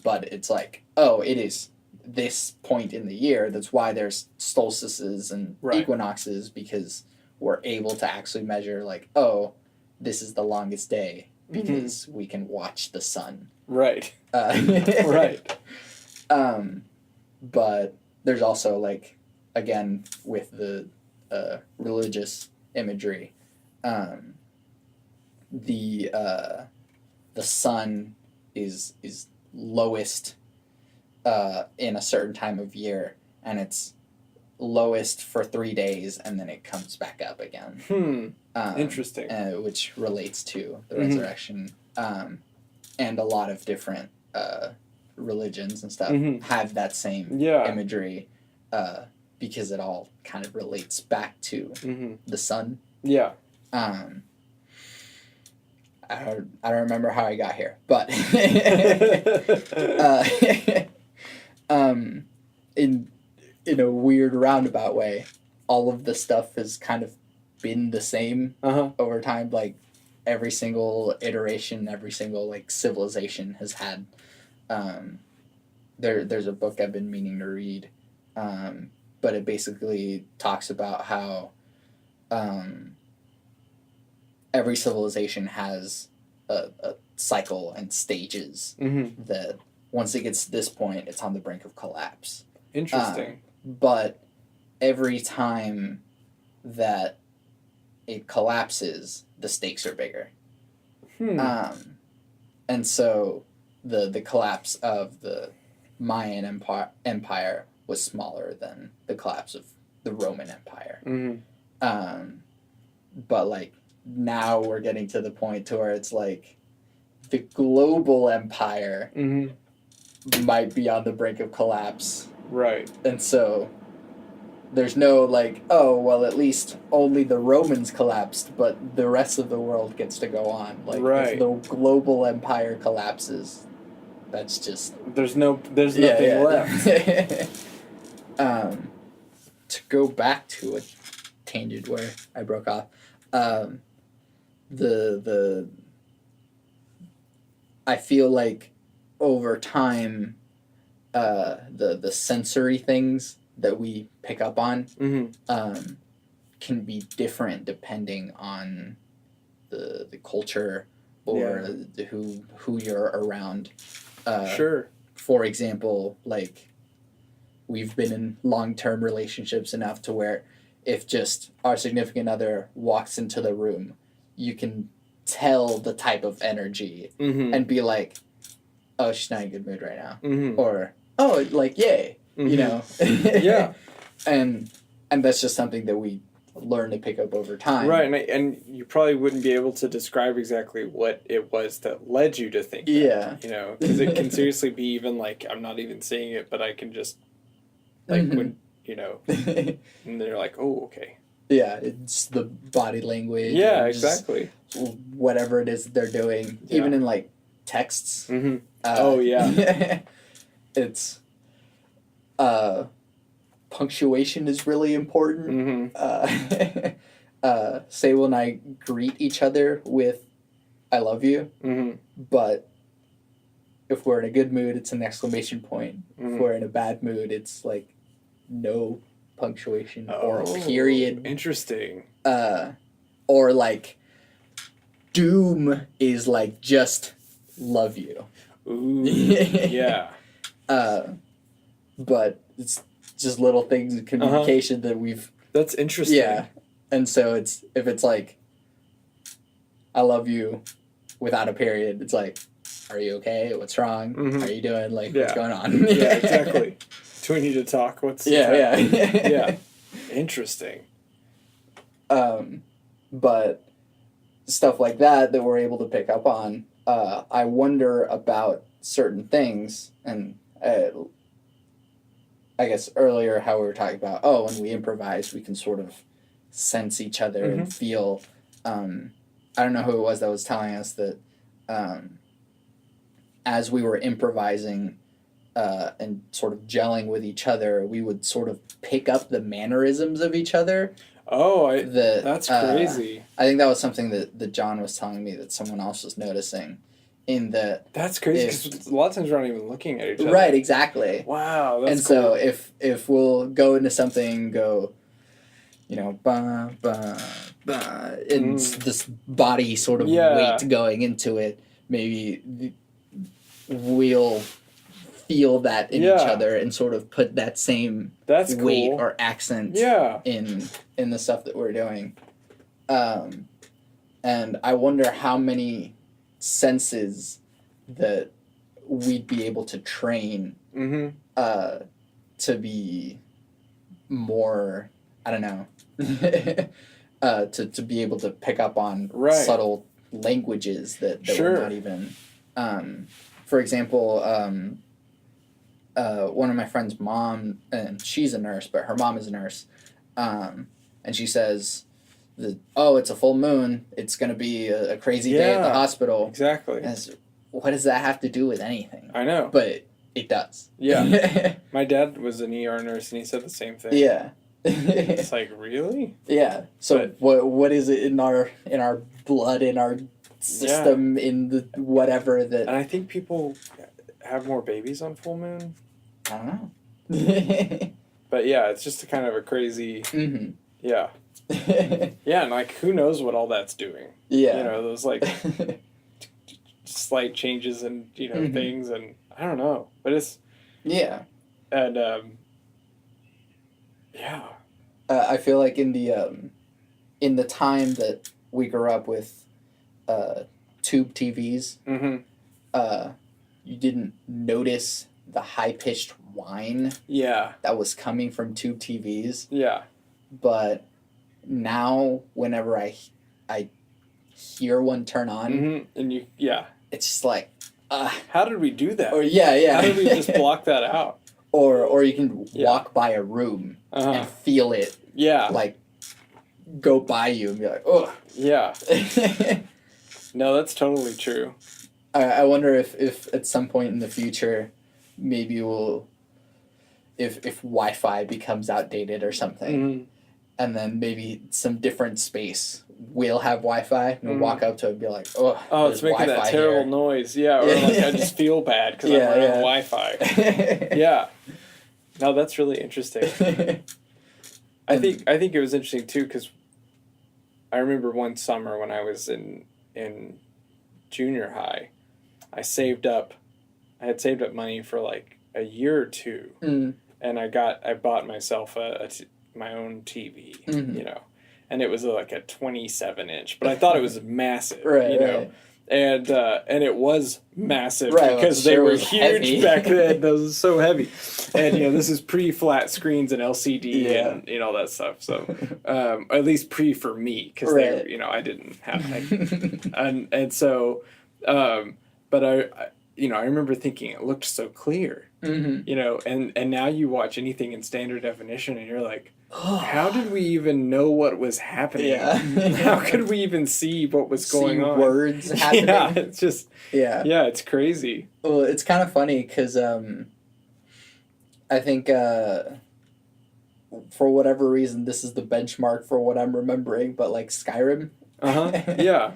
But it's like, oh, it is this point in the year. That's why there's solstices and equinoxes, because we're able to actually measure like, oh, this is the longest day because we can watch the sun. Right. But there's also like, again, with the religious imagery, the sun is lowest in a certain time of year, and it's lowest for 3 days, and then it comes back up again. Interesting. Which relates to the resurrection. And a lot of different religions and stuff have that same imagery, because it all kind of relates back to the sun. Yeah. I don't remember how I got here, but in a weird roundabout way, all of the stuff has kind of been the same over time. Like every single iteration, every single like civilization has had. There's a book I've been meaning to read, but it basically talks about how every civilization has a cycle and stages that once it gets to this point, it's on the brink of collapse. Interesting. But every time that it collapses, the stakes are bigger. And so the collapse of the Mayan Empire was smaller than the collapse of the Roman Empire. But like now we're getting to the point to where it's like the global empire might be on the brink of collapse. Right. And so there's no like, oh, well, at least only the Romans collapsed, but the rest of the world gets to go on. Like, if the global empire collapses, that's just... There's nothing left. To go back to a tangent where I broke off, I feel like over time, the sensory things that we pick up on can be different depending on the culture or who you're around. Sure. For example, like, we've been in long-term relationships enough to where if just our significant other walks into the room, you can tell the type of energy and be like, oh, she's not in a good mood right now. Or, oh, like, yay, you know? Yeah. And that's just something that we learn to pick up over time. Right, and you probably wouldn't be able to describe exactly what it was that led you to think that. Yeah. You know, because it can seriously be even like, I'm not even seeing it, but I can just, like, when, you know, and they're like, oh, okay. Yeah, it's the body language. Yeah, exactly. Whatever it is that they're doing, even in, like, texts. Oh, yeah. It's... punctuation is really important. Say when I greet each other with I love you, but if we're in a good mood, it's an exclamation point. If we're in a bad mood, it's like no punctuation or a period. Interesting. Or like doom is like just love you. Ooh, yeah. But it's just little things in communication that we've... That's interesting. Yeah. And so if it's like, I love you without a period, it's like, are you okay? What's wrong? How are you doing? Like, what's going on? Yeah, exactly. Do we need to talk? Yeah. Interesting. But stuff like that we're able to pick up on, I wonder about certain things, and I guess earlier how we were talking about, when we improvise, we can sort of sense each other and feel, I don't know who it was that was telling us that as we were improvising and sort of gelling with each other, we would sort of pick up the mannerisms of each other. Oh, that's crazy. I think that was something that John was telling me that someone else was noticing. That's crazy, because a lot of times we're not even looking at each other. Right, exactly. Wow, that's cool. And so if we'll go into something, you know, ba, ba, ba, and this body sort of weight going into it, maybe we'll feel that in each other and sort of put that same weight or accent in the stuff that we're doing. And I wonder how many senses that we'd be able to train to be more, I don't know, to be able to pick up on subtle languages that we're not even... for example, one of my friend's mom, and she's a nurse, but her mom is a nurse, and she says... it's a full moon, it's going to be a crazy day at the hospital. Exactly. What does that have to do with anything? I know. But it does. Yeah. My dad was an ER nurse, and he said the same thing. Yeah. It's like, really? Yeah. So what is it in our blood, in our system, in the whatever that... And I think people have more babies on full moon. I don't know. But yeah, it's just a kind of a crazy... Yeah. Yeah, and like, who knows what all that's doing? Yeah. You know, those like slight changes and, you know, things, and I don't know. But it's... Yeah. And, yeah. I feel like in the time that we grew up with tube TVs, you didn't notice the high-pitched whine that was coming from tube TVs. Yeah. But now, whenever I hear one turn on, and it's just like, how did we do that? Or yeah. How did we just block that out? Or you can walk by a room and feel it. Yeah. Like go by you and be like, oh. Yeah. No, that's totally true. I wonder if at some point in the future, maybe if Wi-Fi becomes outdated or something, and then maybe some different space will have Wi-Fi, and we'll walk up to it and be like, oh, it's making Wi-Fi that terrible here. noise. Yeah, or like I just feel bad because I'm around Wi-Fi. Yeah. No, that's really interesting. I think it was interesting too because I remember one summer when I was in junior high, I had saved up money for like a year or two, and I bought myself my own TV, you know, and it was like a 27-inch, but I thought it was massive, you know. And it was massive because they were huge heavy. Back then. Those were so heavy, and this is pre-flat screens and LCD and all that stuff. So at least pre for me because I didn't have that, and so but I remember thinking it looked so clear, and now you watch anything in standard definition and you're like, how did we even know what was happening? Yeah. How could we even see what was going on? Words happening. Yeah, it's just it's crazy. Well, it's kind of funny because I think for whatever reason this is the benchmark for what I'm remembering, but like Skyrim. Yeah.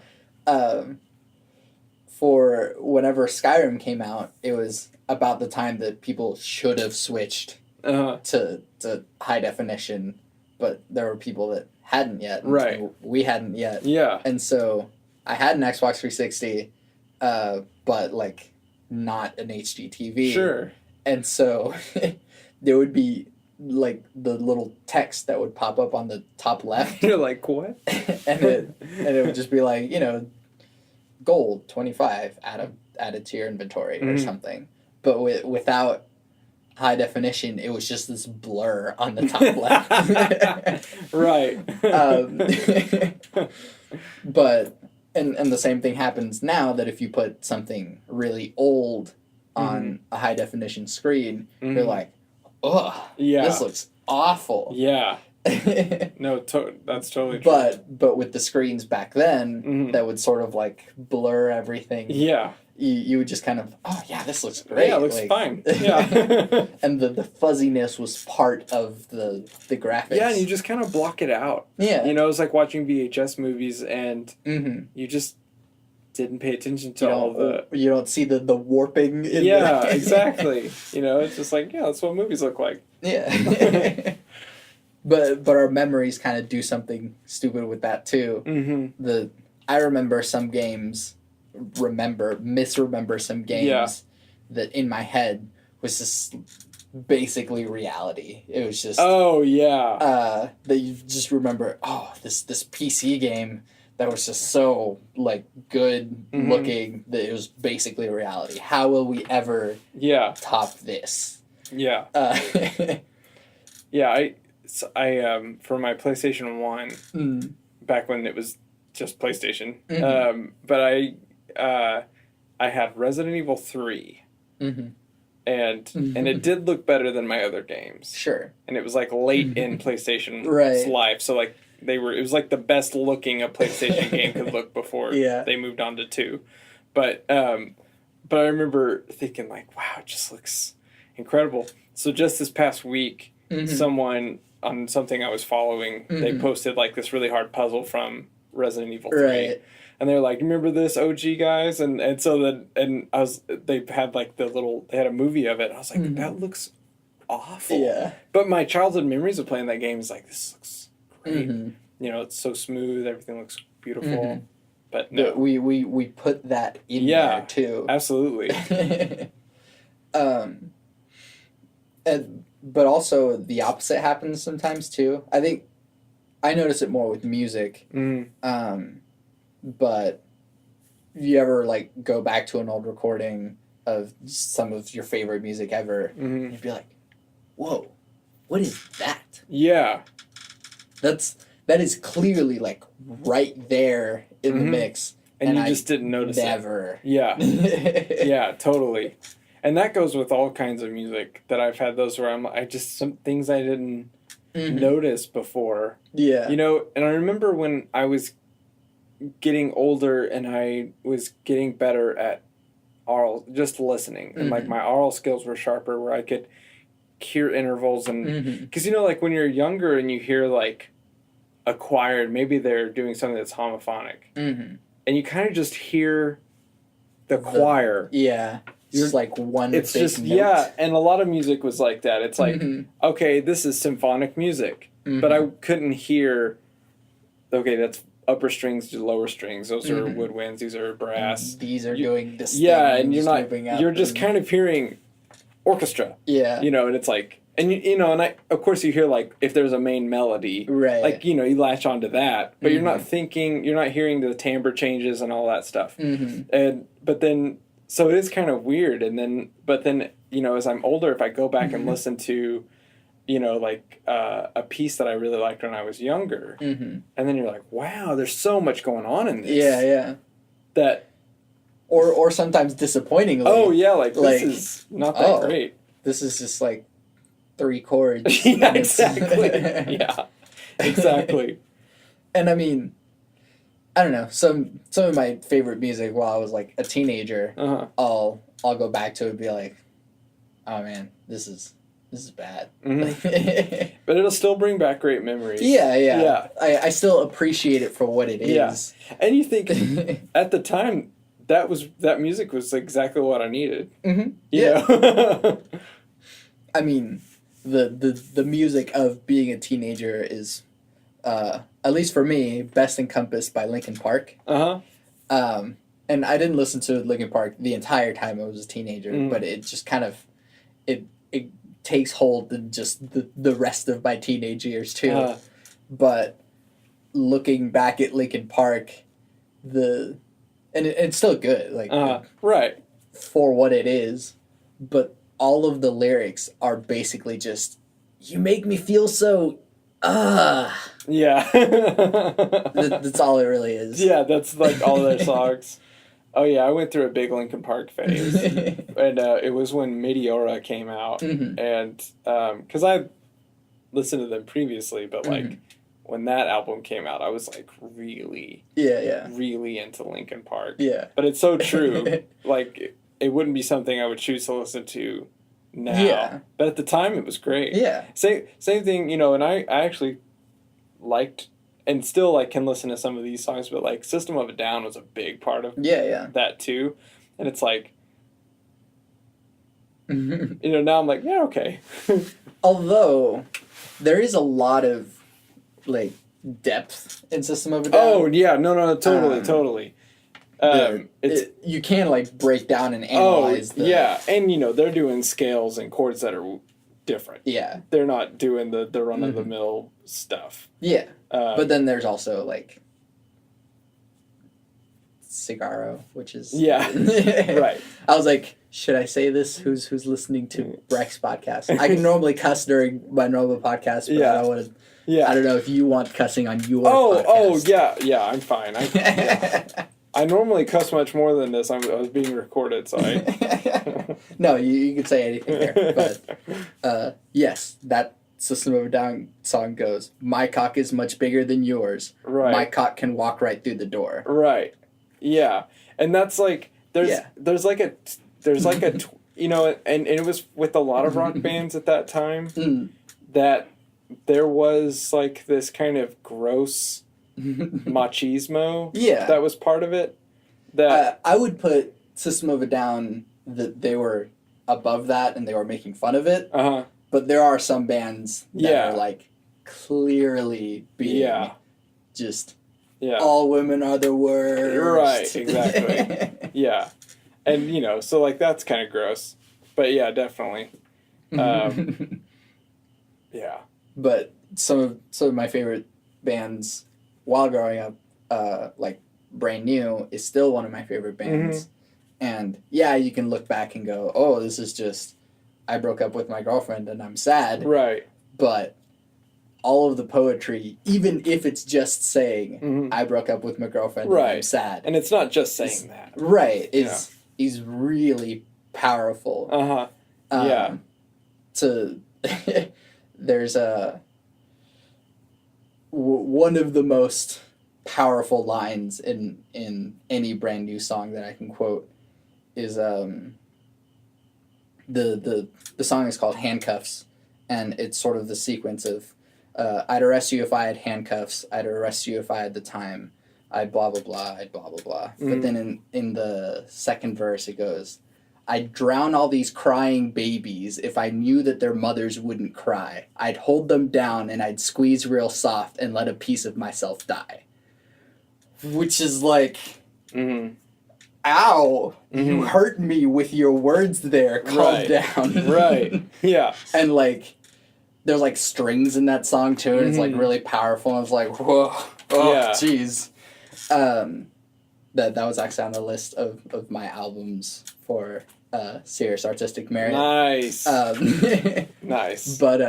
For whenever Skyrim came out, it was about the time that people should have switched to high definition, but there were people that hadn't yet. Right. We hadn't yet. Yeah. And so I had an Xbox 360, but like not an HD TV. Sure. And so there would be like the little text that would pop up on the top left. You're like, what? and it would just be like, gold 25 added to your inventory or something. But without high definition, it was just this blur on the top left. Right. But and the same thing happens now that if you put something really old on a high definition screen, you're like, oh, this looks awful. Yeah. No, that's totally true. But with the screens back then, that would sort of like blur everything. Yeah. You would just kind of, oh yeah, this looks great. Yeah, it looks fine. Yeah. And the fuzziness was part of the graphics. Yeah, and you just kind of block it out. Yeah. It's like watching VHS movies and you just didn't pay attention to all the... You don't see the warping in exactly. It's just like, that's what movies look like. Yeah. But our memories kind of do something stupid with that too. I remember some games, misremember some games that in my head was just basically reality. It was just that you just remember, this PC game that was just so like good looking that it was basically a reality. How will we ever top this? Yeah. I for my PlayStation 1, back when it was just PlayStation, but I had Resident Evil 3, and it did look better than my other games. Sure. And it was like late in PlayStation's life, so like it was like the best looking a PlayStation game could look before they moved on to 2. But I remember thinking like, wow, it just looks incredible. So just this past week, someone on something I was following, they posted like this really hard puzzle from Resident Evil 3. Right. And they're like, remember this OG guys? And so they had like they had a movie of it. I was like, that looks awful. Yeah. But my childhood memories of playing that game is like, this looks great. It's so smooth, everything looks beautiful. But no. We put that in there too. Absolutely. But also the opposite happens sometimes too. I think I notice it more with music. But if you ever like go back to an old recording of some of your favorite music ever, you'd be like, whoa, what is that? Yeah. That is clearly like right there in the mix. And you just didn't notice never. it. Yeah. Yeah, totally. And that goes with all kinds of music that I've had those where some things I didn't notice before. Yeah. You know, and I remember when I was getting older and I was getting better at aural, just listening. And like my aural skills were sharper where I could hear intervals and because you know, like when you're younger and you hear like a choir, maybe they're doing something that's homophonic, and you kind of just hear the choir. Yeah, just like one. It's big just note. and a lot of music was like that. It's like okay, this is symphonic music, but I couldn't hear. Okay, that's upper strings to lower strings. Those are woodwinds. These are brass. These are doing this. Yeah, and you're not. You're just kind of hearing orchestra. Yeah, you know, and it's like. And you know, and of course you hear like if there's a main melody, right? Like you know, you latch onto that, but you're not thinking, you're not hearing the timbre changes and all that stuff. But then, so it is kind of weird. But then you know, as I'm older, if I go back and listen to, you know, like a piece that I really liked when I was younger, and then you're like, wow, there's so much going on in this. Yeah, yeah. That, or sometimes disappointingly. Oh yeah, like this is not that great. This is just like 3 chords. Yeah, exactly. Yeah, exactly. And I mean, I don't know. Some of my favorite music while I was like a teenager, I'll go back to it and be like, oh man, this is bad. But it'll still bring back great memories. Yeah. I still appreciate it for what it is. Yeah. And you think at the time that music was exactly what I needed. You know? I mean, the music of being a teenager is, at least for me, best encompassed by Linkin Park. And I didn't listen to Linkin Park the entire time I was a teenager, but it just kind of it takes hold in just the rest of my teenage years too. But looking back at Linkin Park, it's still good, like right for what it is, but all of the lyrics are basically just, you make me feel so, yeah. That's all it really is. Yeah, that's like all their songs. Oh yeah, I went through a big Linkin Park phase, and it was when Meteora came out, and because I listened to them previously, but like when that album came out, I was like really into Linkin Park. Yeah, but it's so true. Like it wouldn't be something I would choose to listen to now. Yeah, but at the time it was great. Yeah, same thing, you know. And I actually liked. And still, like, can listen to some of these songs, but, like, System of a Down was a big part of that, too. And it's like, you know, now I'm like, yeah, okay. Although, there is a lot of, like, depth in System of a Down. Oh, yeah, no, totally. You can, like, break down and analyze yeah, and, you know, they're doing scales and chords that are different. Yeah. They're not doing the run-of-the-mill stuff. Yeah. But then there's also, like, Cigaro, which is... Yeah, right. I was like, should I say this? Who's listening to Breck's podcast? I can normally cuss during my normal podcast, but I don't want to... Yeah. I don't know if you want cussing on your podcast. Oh, yeah, I'm fine. I normally cuss much more than this. I was being recorded, so I... No, you can say anything there. But, yes, that System of a Down song goes, my cock is much bigger than yours. Right. My cock can walk right through the door. Right. Yeah. And that's like, there's like a, you know, and it was with a lot of rock bands at that time that there was like this kind of gross machismo that was part of it. That I would put System of a Down, that they were above that and they were making fun of it. But there are some bands that are like clearly being just all women are the worst. Right, exactly. Yeah. And you know, so like that's kind of gross. But yeah, definitely. Yeah. But some of my favorite bands while growing up, like Brand New is still one of my favorite bands. And yeah, you can look back and go, oh, this is just, I broke up with my girlfriend and I'm sad. Right. But all of the poetry, even if it's just saying, I broke up with my girlfriend and I'm sad. And it's not just saying that. Right. Is really powerful. Yeah. There's one of the most powerful lines in any brand new song that I can quote is the song is called Handcuffs, and it's sort of the sequence of I'd arrest you if I had handcuffs, I'd arrest you if I had the time, I'd blah blah blah, I'd blah blah blah. But then in the second verse it goes, I'd drown all these crying babies if I knew that their mothers wouldn't cry. I'd hold them down and I'd squeeze real soft and let a piece of myself die. Which is like, ow, you hurt me with your words there. Calm down. Right. Yeah. And like, there's like strings in that song too, and it's like really powerful. And I was like, whoa, jeez. That was actually on the list of my albums for Serious Artistic Merit. Nice. Nice. But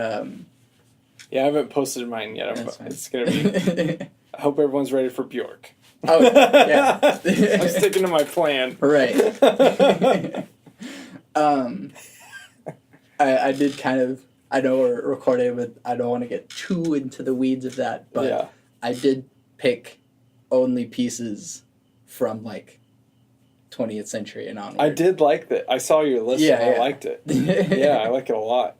yeah, I haven't posted mine yet. It's gonna be. I hope everyone's ready for Bjork. Oh yeah. I'm sticking to my plan. Right. I did kind of. I know we're recording, but I don't want to get too into the weeds of that. But I did pick only pieces from like 20th century and onward. I did like that. I saw your list and I liked it. Yeah, I like it a lot.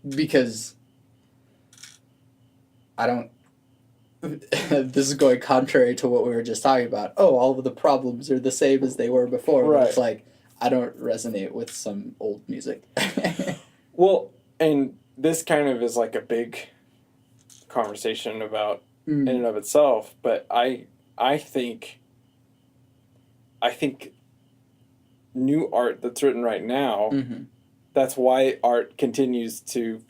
Because I don't... this is going contrary to what we were just talking about. Oh, all of the problems are the same as they were before. Right. But it's like, I don't resonate with some old music. Well, and this kind of is like a big conversation about in and of itself, but I think new art that's written right now, that's why art continues to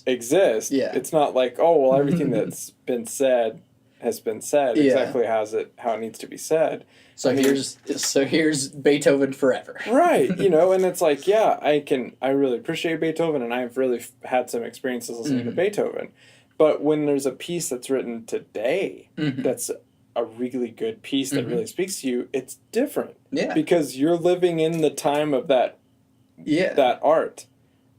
exist. Yeah. It's not like, oh, well, everything that's been said has been said exactly how it needs to be said. So here's Beethoven forever. Right, and it's like, yeah, I really appreciate Beethoven, and I've really had some experiences listening to Beethoven. But when there's a piece that's written today that's a really good piece that really speaks to you, it's different. Yeah. Because you're living in the time of that art.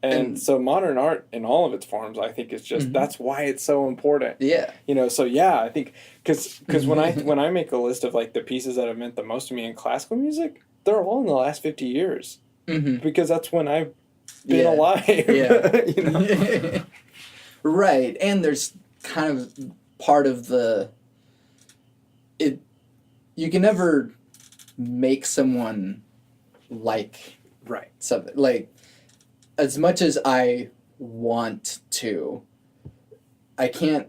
And so modern art in all of its forms, I think, is just, that's why it's so important. Yeah. So yeah, I think, because when I make a list of like the pieces that have meant the most to me in classical music, they're all in the last 50 years. Because that's when I've been alive. Yeah. Right. And there's kind of part of you can never make someone like something. Like, as much as I want to, I can't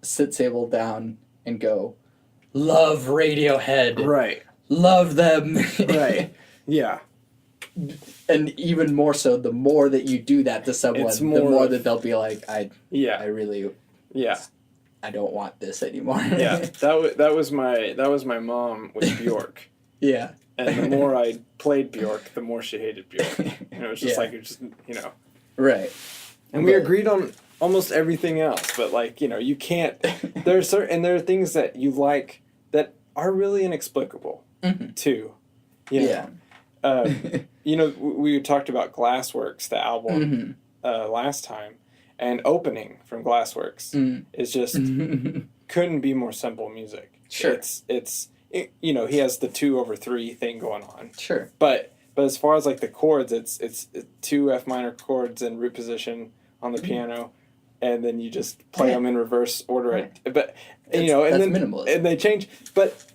sit Sable down and go, love Radiohead. Right. Love them. Right. Yeah. And even more so, the more that you do that to someone, the more that they'll be like, I really... Yeah. I don't want this anymore. Yeah. That was my mom with Bjork. Yeah. And the more I played Bjork, the more she hated Bjork. And it was just Right. And we agreed on almost everything else, but you can't. There are things that you like that are really inexplicable too. Yeah. We talked about Glassworks, the album, last time, and Opening from Glassworks is just couldn't be more simple music. Sure. He has the 2/3 thing going on. Sure. But as far as like the chords, it's 2 F minor chords in root position on the piano, and then you just play them in reverse order. Right. But that's minimalist. And they change. But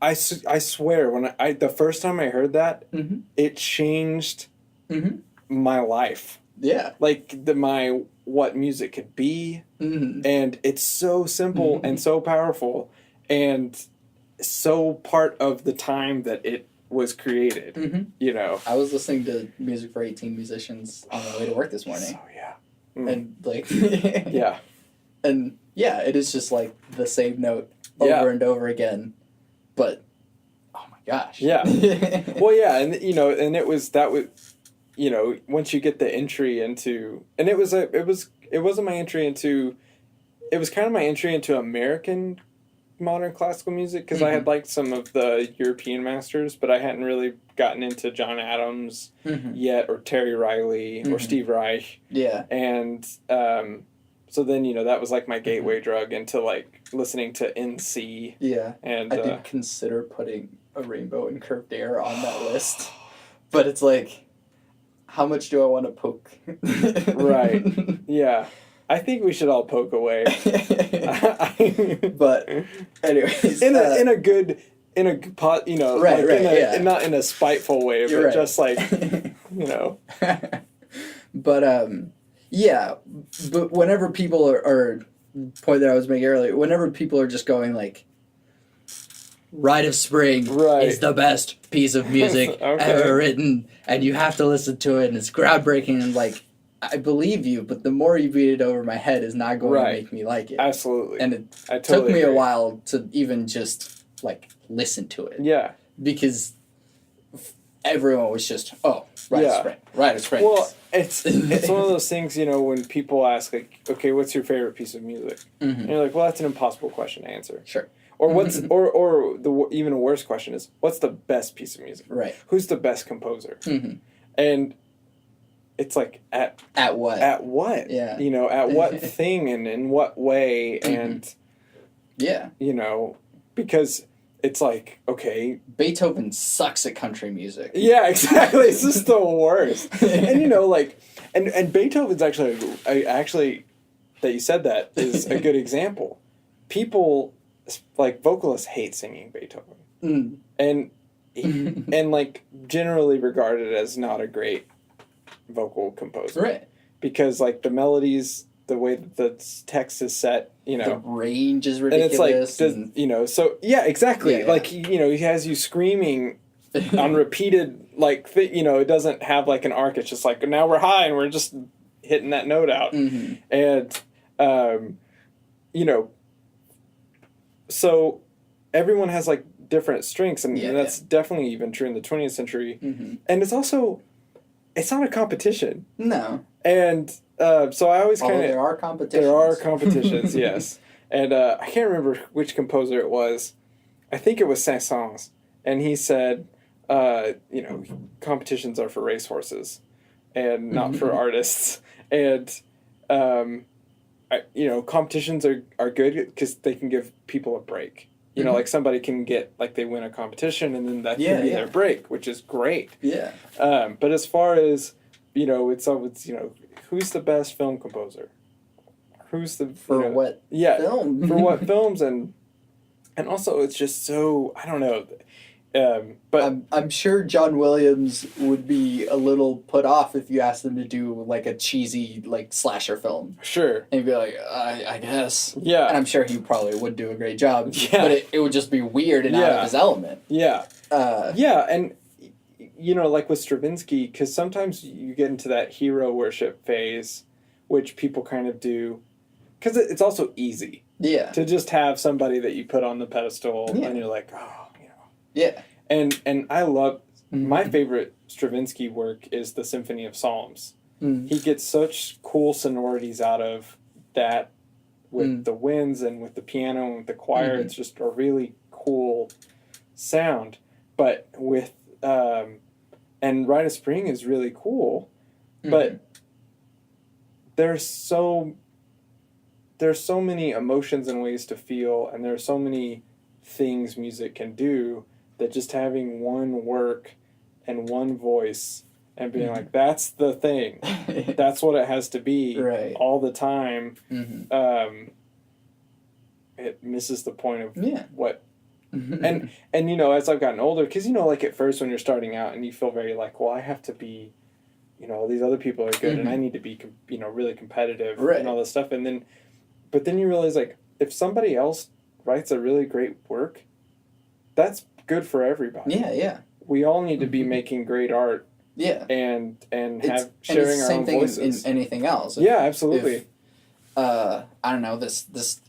I swear when the first time I heard that, it changed my life. Yeah. Like what music could be, and it's so simple and so powerful. And so part of the time that it was created, I was listening to music for 18 musicians on the way to work this morning. Oh, yeah. And, yeah. And, yeah, it is just, like, the same note over and over again. But, oh, my gosh. Yeah. Well, yeah, and, and that was, you know, once you get the entry into, and it wasn't my entry into, it was kind of my entry into American modern classical music, because I had liked some of the European masters, but I hadn't really gotten into John Adams yet, or Terry Riley, or Steve Reich. Yeah. And so then, you know, that was like my gateway drug into like listening to NC. Yeah. And I did consider putting A Rainbow in Curved Air on that list, but it's like, how much do I want to poke? Right. Yeah. I think we should all poke away. But anyways, in a good pot, you know, right, like yeah. not in a spiteful way, but right. just like, you know. But yeah, but whenever people are point that I was making earlier, whenever people are just going like, Rite of Spring is the best piece of music ever written, and you have to listen to it, and it's groundbreaking, and like, I believe you, but the more you beat it over my head is not going to make me like it. Absolutely. And it took me a while to even just, like, listen to it. Yeah. Because everyone was just, Rite of Spring. Well, it's one of those things, you know, when people ask, like, okay, what's your favorite piece of music? And you're like, well, that's an impossible question to answer. Sure. Or what's or the even a worse question is, what's the best piece of music? Right. Who's the best composer? And it's like at what? At what? Yeah. You know, at what thing and in what way, and yeah. You know, because it's like, okay, Beethoven sucks at country music. Yeah, exactly. It's just the worst. And you know, like, and Beethoven's actually that you said that is a good example. People, like, vocalists hate singing Beethoven, and like generally regarded as not a great vocal composer, right? Because like the melodies, the way that the text is set, you know, the range is ridiculous, and it's like, you know, so yeah, exactly. Yeah. Like, you know, he has you screaming on repeated, like, you know, it doesn't have like an arc. It's just like, now we're high and we're just hitting that note out, and you know, so everyone has like different strengths, and that's definitely even true in the 20th century, and it's also. It's not a competition. No. And so I always kind of... there are competitions. There are competitions, yes. And I can't remember which composer it was. I think it was Saint-Saëns. And he said, you know, competitions are for racehorses and not for artists. And, you know, competitions are good because they can give people a break. You know, like somebody can get, like, they win a competition and then that can be their break, which is great. Yeah. But as far as, you know, it's you know, who's the best film composer? Who's the... For what film? For what films, and also it's just so, I don't know, but... I'm sure John Williams would be a little put off if you asked him to do, like, a cheesy, like, slasher film. Sure. And he'd be like, I guess. Yeah. And I'm sure he probably would do a great job. Yeah. But it would just be weird and out of his element. Yeah. Yeah, and, you know, like with Stravinsky, because sometimes you get into that hero worship phase, which people kind of do, because it's also easy. Yeah. To just have somebody that you put on the pedestal, and you're like, oh, you know. Yeah. And I love, my favorite Stravinsky work is the Symphony of Psalms. He gets such cool sonorities out of that with the winds and with the piano and with the choir. It's just a really cool sound. But with, and Rite of Spring is really cool, but there's so many emotions and ways to feel, and there are so many things music can do, that just having one work and one voice and being like, that's the thing, that's what it has to be all the time, it misses the point of what. And you know, as I've gotten older, because, you know, like at first when you're starting out and you feel very like, well, I have to be, you know, these other people are good and I need to be, you know, really competitive and all this stuff, and then, but then you realize, like, if somebody else writes a really great work, that's good for everybody. Yeah, yeah. We all need to be making great art. Yeah. And sharing our own voices. Same thing in anything else. Yeah, absolutely. I don't know, this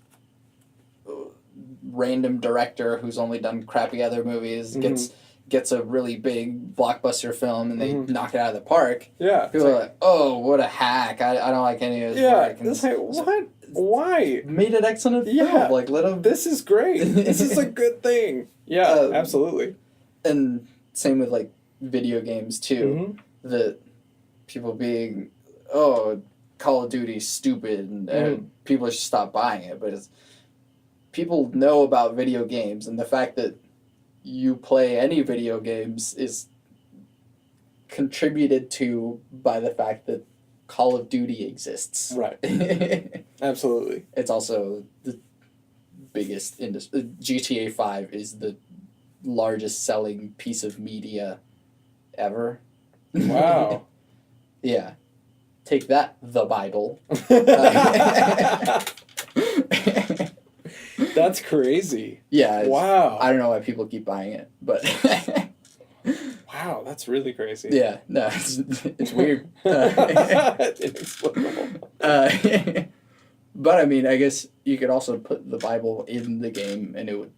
random director who's only done crappy other movies gets a really big blockbuster film and they knock it out of the park. Yeah. People are like, oh, what a hack. I don't like any of his work. And it's like, what? Why? Made an excellent film. Like, let him... This is great. This is a good thing. Yeah, absolutely. And same with, like, video games, too. That people being, oh, Call of Duty's stupid and people should stop buying it. But people know about video games, and the fact that you play any video games is contributed to by the fact that Call of Duty exists. Right. Absolutely. It's also the biggest industry. GTA 5 is the largest selling piece of media ever. Wow. Yeah. Take that, the Bible. That's crazy. Yeah. Wow. I don't know why people keep buying it, but... Wow, that's really crazy. Yeah, no, it's weird. Inexplicable. But I mean, I guess you could also put the Bible in the game, and it would,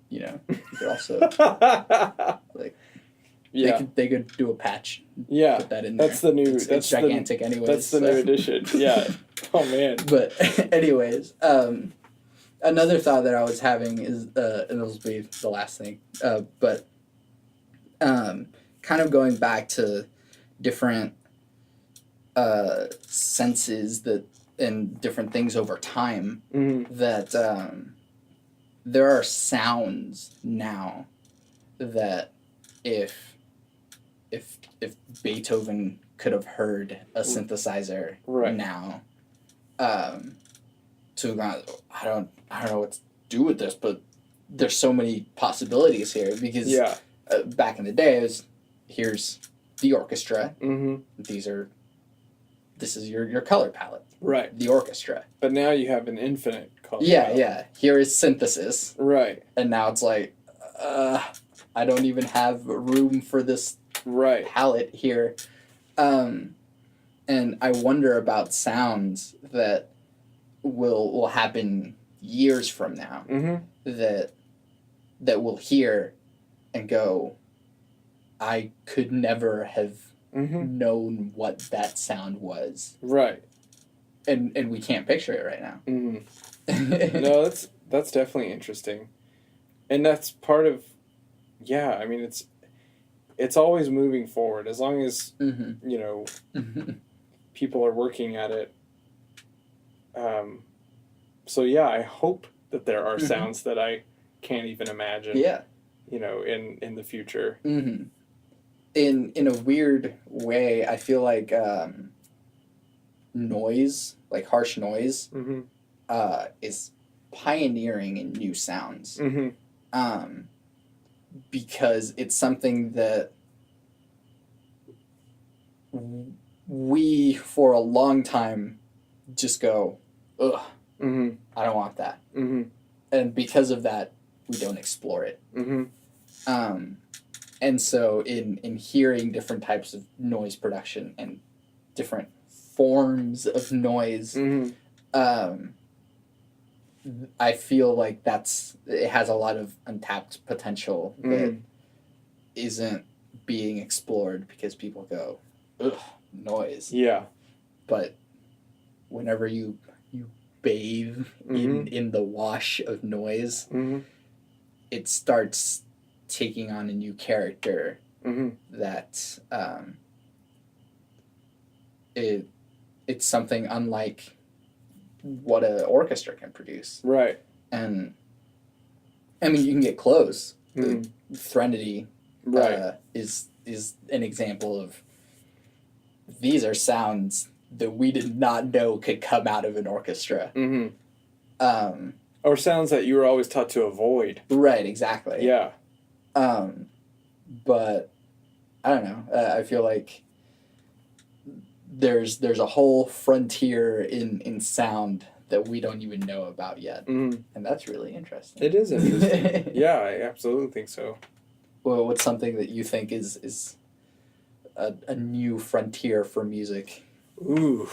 you could also like, they could do a patch. Yeah, put that in there. That's the new. It's gigantic, anyways. That's the new edition. Yeah. Oh man. But anyways, another thought that I was having is, and this will be the last thing, but. Kind of going back to different senses and different things over time, that there are sounds now that if Beethoven could have heard a synthesizer now, to I don't know what to do with this, but there's so many possibilities here because back in the day, here's the orchestra. This is your color palette. Right. The orchestra. But now you have an infinite color palette. Yeah. Here is synthesis. Right. And now it's like, I don't even have room for this palette here. And I wonder about sounds that will happen years from now that we'll hear and go, I could never have known what that sound was. Right. And we can't picture it right now. No, that's definitely interesting. And that's part of, I mean, it's always moving forward. As long as, people are working at it. So I hope that there are sounds that I can't even imagine. Yeah. In the future. In a weird way, I feel like noise, like harsh noise, is pioneering in new sounds. Because it's something that we, for a long time, just go, ugh, I don't want that. And because of that, we don't explore it. And so in hearing different types of noise production and different forms of noise, I feel like it has a lot of untapped potential that isn't being explored because people go, ugh, noise. Yeah. But whenever you bathe in the wash of noise, it starts taking on a new character that it's something unlike what an orchestra can produce. Right. And I mean, you can get close. The Threnody is an example of these are sounds that we did not know could come out of an orchestra. Or sounds that you were always taught to avoid. Right, exactly. Yeah. But I don't know. I feel like there's a whole frontier in sound that we don't even know about yet. And that's really interesting. It is interesting. Yeah, I absolutely think so. Well, what's something that you think is a new frontier for music? Ooh.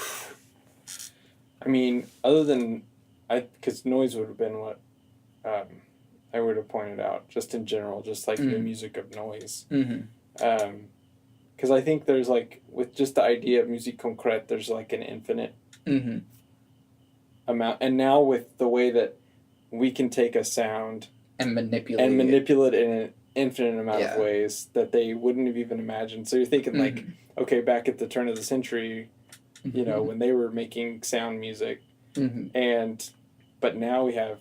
I mean, other than because noise would have been what I would have pointed out, just in general, just like the music of noise. Because I think there's like, with just the idea of musique concrète, there's like an infinite amount. And now with the way that we can take a sound and manipulate it in an infinite amount of ways that they wouldn't have even imagined. So you're thinking like, okay, back at the turn of the century, you know, when they were making sound music, but now we have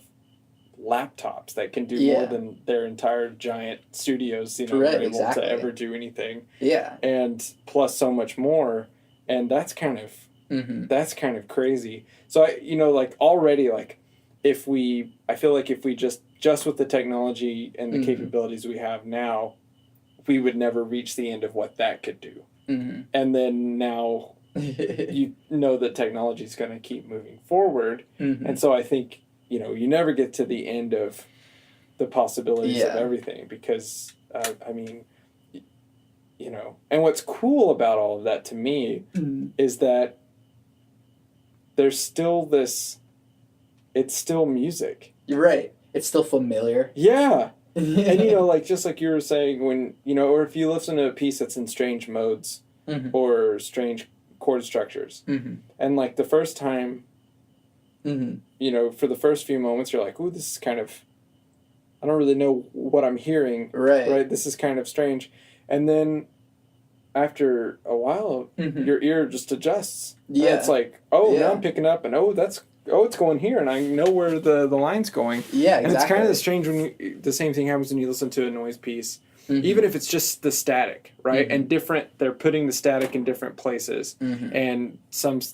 laptops that can do more than their entire giant studios, you know, are able to ever do anything. Yeah. And plus so much more. And that's kind of crazy. So I, you know, like already, like I feel like if we just with the technology and the capabilities we have now, we would never reach the end of what that could do. And then now you know that technology is going to keep moving forward. And so I think, you know, you never get to the end of the possibilities of everything because, I mean, you know, and what's cool about all of that to me is that there's still it's still music. You're right. It's still familiar. Yeah. And, you know, like, just like you were saying, when, you know, or if you listen to a piece that's in strange modes or strange chord structures, and, like, the first time, you know, for the first few moments, you're like, ooh, this is kind of, I don't really know what I'm hearing. Right? This is kind of strange. And then after a while, your ear just adjusts. Yeah. And it's like, now I'm picking up, and it's going here, and I know where the line's going. Yeah, exactly. And it's kind of strange when the same thing happens when you listen to a noise piece, even if it's just the static, right? And they're putting the static in different places, and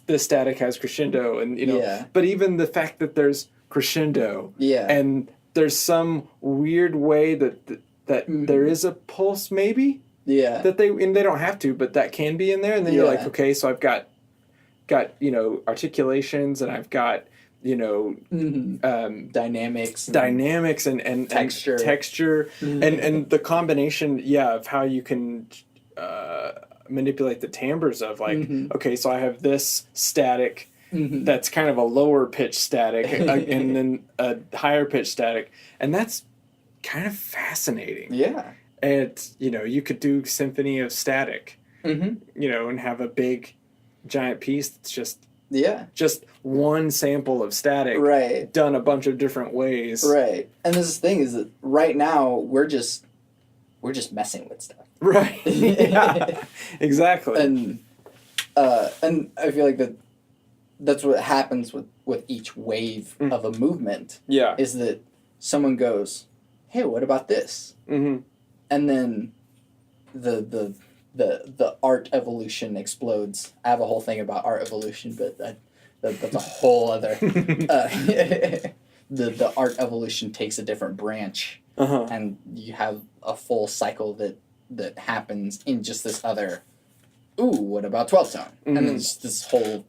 this static has crescendo, and, you know, but even the fact that there's crescendo, and there's some weird way that there is a pulse, maybe, that they don't have to, but that can be in there, and then you're like, okay, so I've got you know, articulations, and I've got, you know, dynamics and texture and the combination of how you can manipulate the timbres of, like, okay, so I have this static that's kind of a lower pitch static and then a higher pitch static, and that's kind of fascinating. And, you know, you could do symphony of static, you know, and have a big giant piece that's just one sample of static done a bunch of different ways. And this thing is that right now we're just messing with stuff. Yeah, exactly. And I feel like that's what happens with each wave of a movement. Is that someone goes, hey, what about this? And then the art evolution explodes. I have a whole thing about art evolution, but that's a whole other. The art evolution takes a different branch, and you have a full cycle that happens in just this other. Ooh, what about 12 tone? And then this whole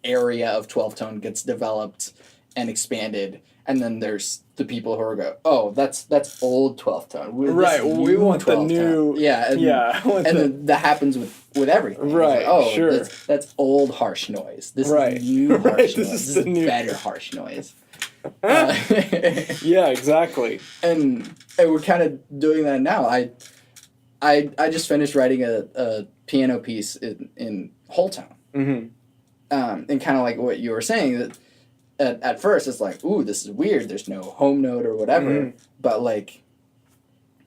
area of 12 tone gets developed and expanded. And then there's the people who are oh, that's old 12 tone. We want the new. And then that happens with everything. Like, sure. That's old harsh noise. This is new harsh noise. This is better harsh noise. Yeah, exactly. And we're kind of doing that now. I just finished writing a piano piece in whole tone. And kind of like what you were saying, that at first it's like, ooh, this is weird, there's no home note or whatever, but like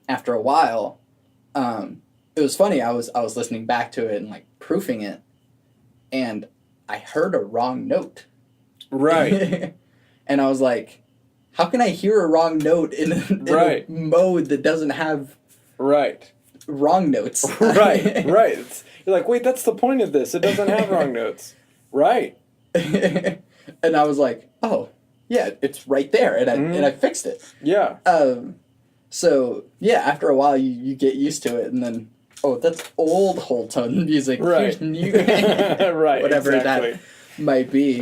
after a while, it was funny, I was listening back to it and like proofing it, and I heard a wrong note. And I was like, how can I hear a wrong note in a mode that doesn't have wrong notes? You're like, wait, that's the point of this, it doesn't have wrong notes. And I was like, oh, yeah, it's right there, and I fixed it. So after a while, you get used to it, and then, oh, that's old whole tone music. Here's new, whatever that might be.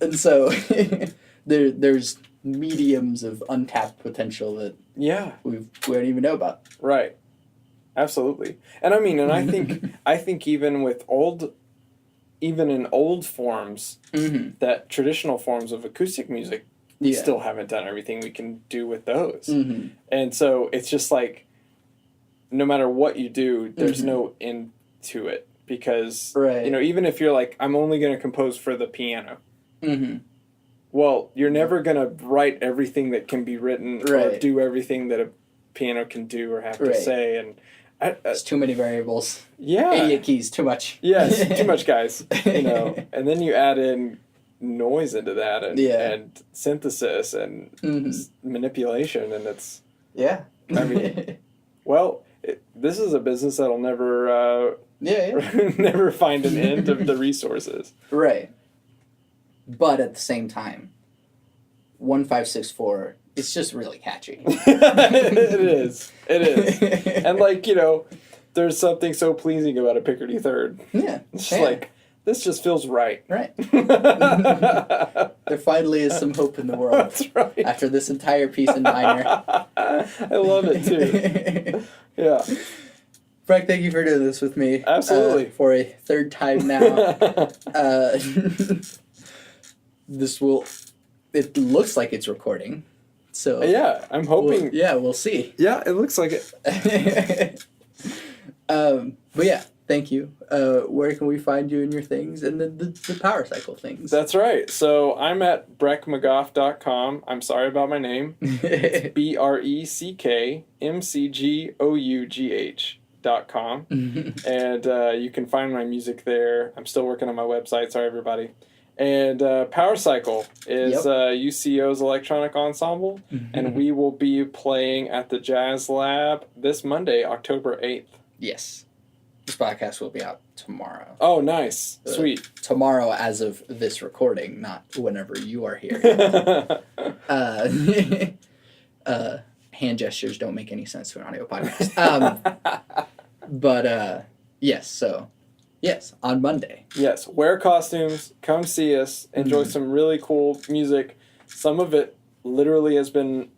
And so there's mediums of untapped potential that we don't even know about. Absolutely. And I mean, and I think even in old forms, that traditional forms of acoustic music, still haven't done everything we can do with those. Mm-hmm. And so it's just like, no matter what you do, there's no end to it. Because, right. you know, even if you're like, I'm only going to compose for the piano. Mm-hmm. Well, you're never going to write everything that can be written or do everything that a piano can do or have to say. And it's too many variables. Yeah. 88 keys, too much. Yes, too much, guys. You know, and then you add in noise into that and synthesis and manipulation, and it's... Yeah. I mean, well, this is a business that'll never... never find an end of the resources. Right. But at the same time, 1564, it's just really catchy. It is. It is. And, like, you know, there's something so pleasing about a Picardy third. Yeah. It's just like, this just feels right. Right. There finally is some hope in the world. That's right. After this entire piece in minor. I love it, too. Yeah. Breck, thank you for doing this with me. Absolutely. For a third time now. It looks like it's recording. So yeah, I'm hoping. We'll see. Yeah, it looks like it. But yeah, thank you. Where can we find you and your things and the power cycle things? That's right. So I'm at breckmcgough.com. I'm sorry about my name. It's BreckMcGough.com. And you can find my music there. I'm still working on my website. Sorry, everybody. And Power Cycle is UCO's electronic ensemble. And we will be playing at the Jazz Lab this Monday, October 8th. Yes. This podcast will be out tomorrow. Oh, nice. Sweet. Tomorrow as of this recording, not whenever you are here. Hand gestures don't make any sense to an audio podcast. Yes, on Monday. Yes, wear costumes, come see us, enjoy some really cool music. Some of it literally has been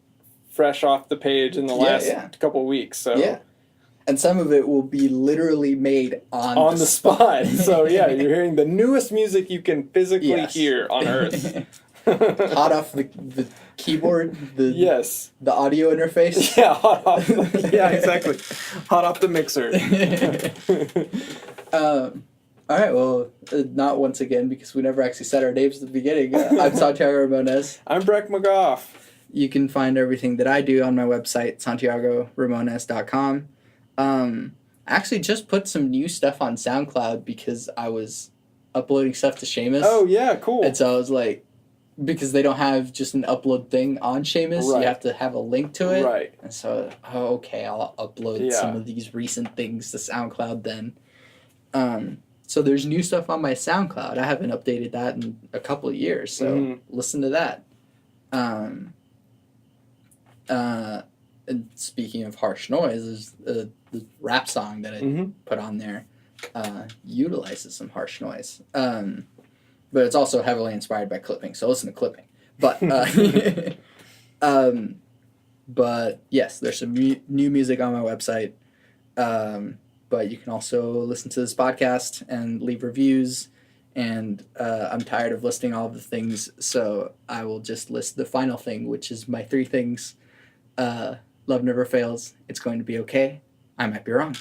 fresh off the page in the last couple of weeks. So. Yeah. And some of it will be literally made on the spot. So, yeah, you're hearing the newest music you can physically hear on Earth. Hot off the keyboard, the audio interface. Yeah, hot off. Yeah, exactly. Hot off the mixer. All right, well, not once again, because we never actually said our names at the beginning. I'm Santiago Ramones. I'm Breck McGough. You can find everything that I do on my website, santiagoramones.com. I actually just put some new stuff on SoundCloud because I was uploading stuff to Seamus. Oh, yeah, cool. And so I was like, because they don't have just an upload thing on Seamus, you have to have a link to it. Right. And so, okay, I'll upload some of these recent things to SoundCloud then. So there's new stuff on my SoundCloud. I haven't updated that in a couple of years, so listen to that. And speaking of harsh noise, the rap song that I put on there utilizes some harsh noise. But it's also heavily inspired by clipping, so listen to clipping. But but yes, there's some new music on my website. But you can also listen to this podcast and leave reviews. And I'm tired of listing all of the things, so I will just list the final thing, which is my 3 things. Love never fails. It's going to be okay. I might be wrong.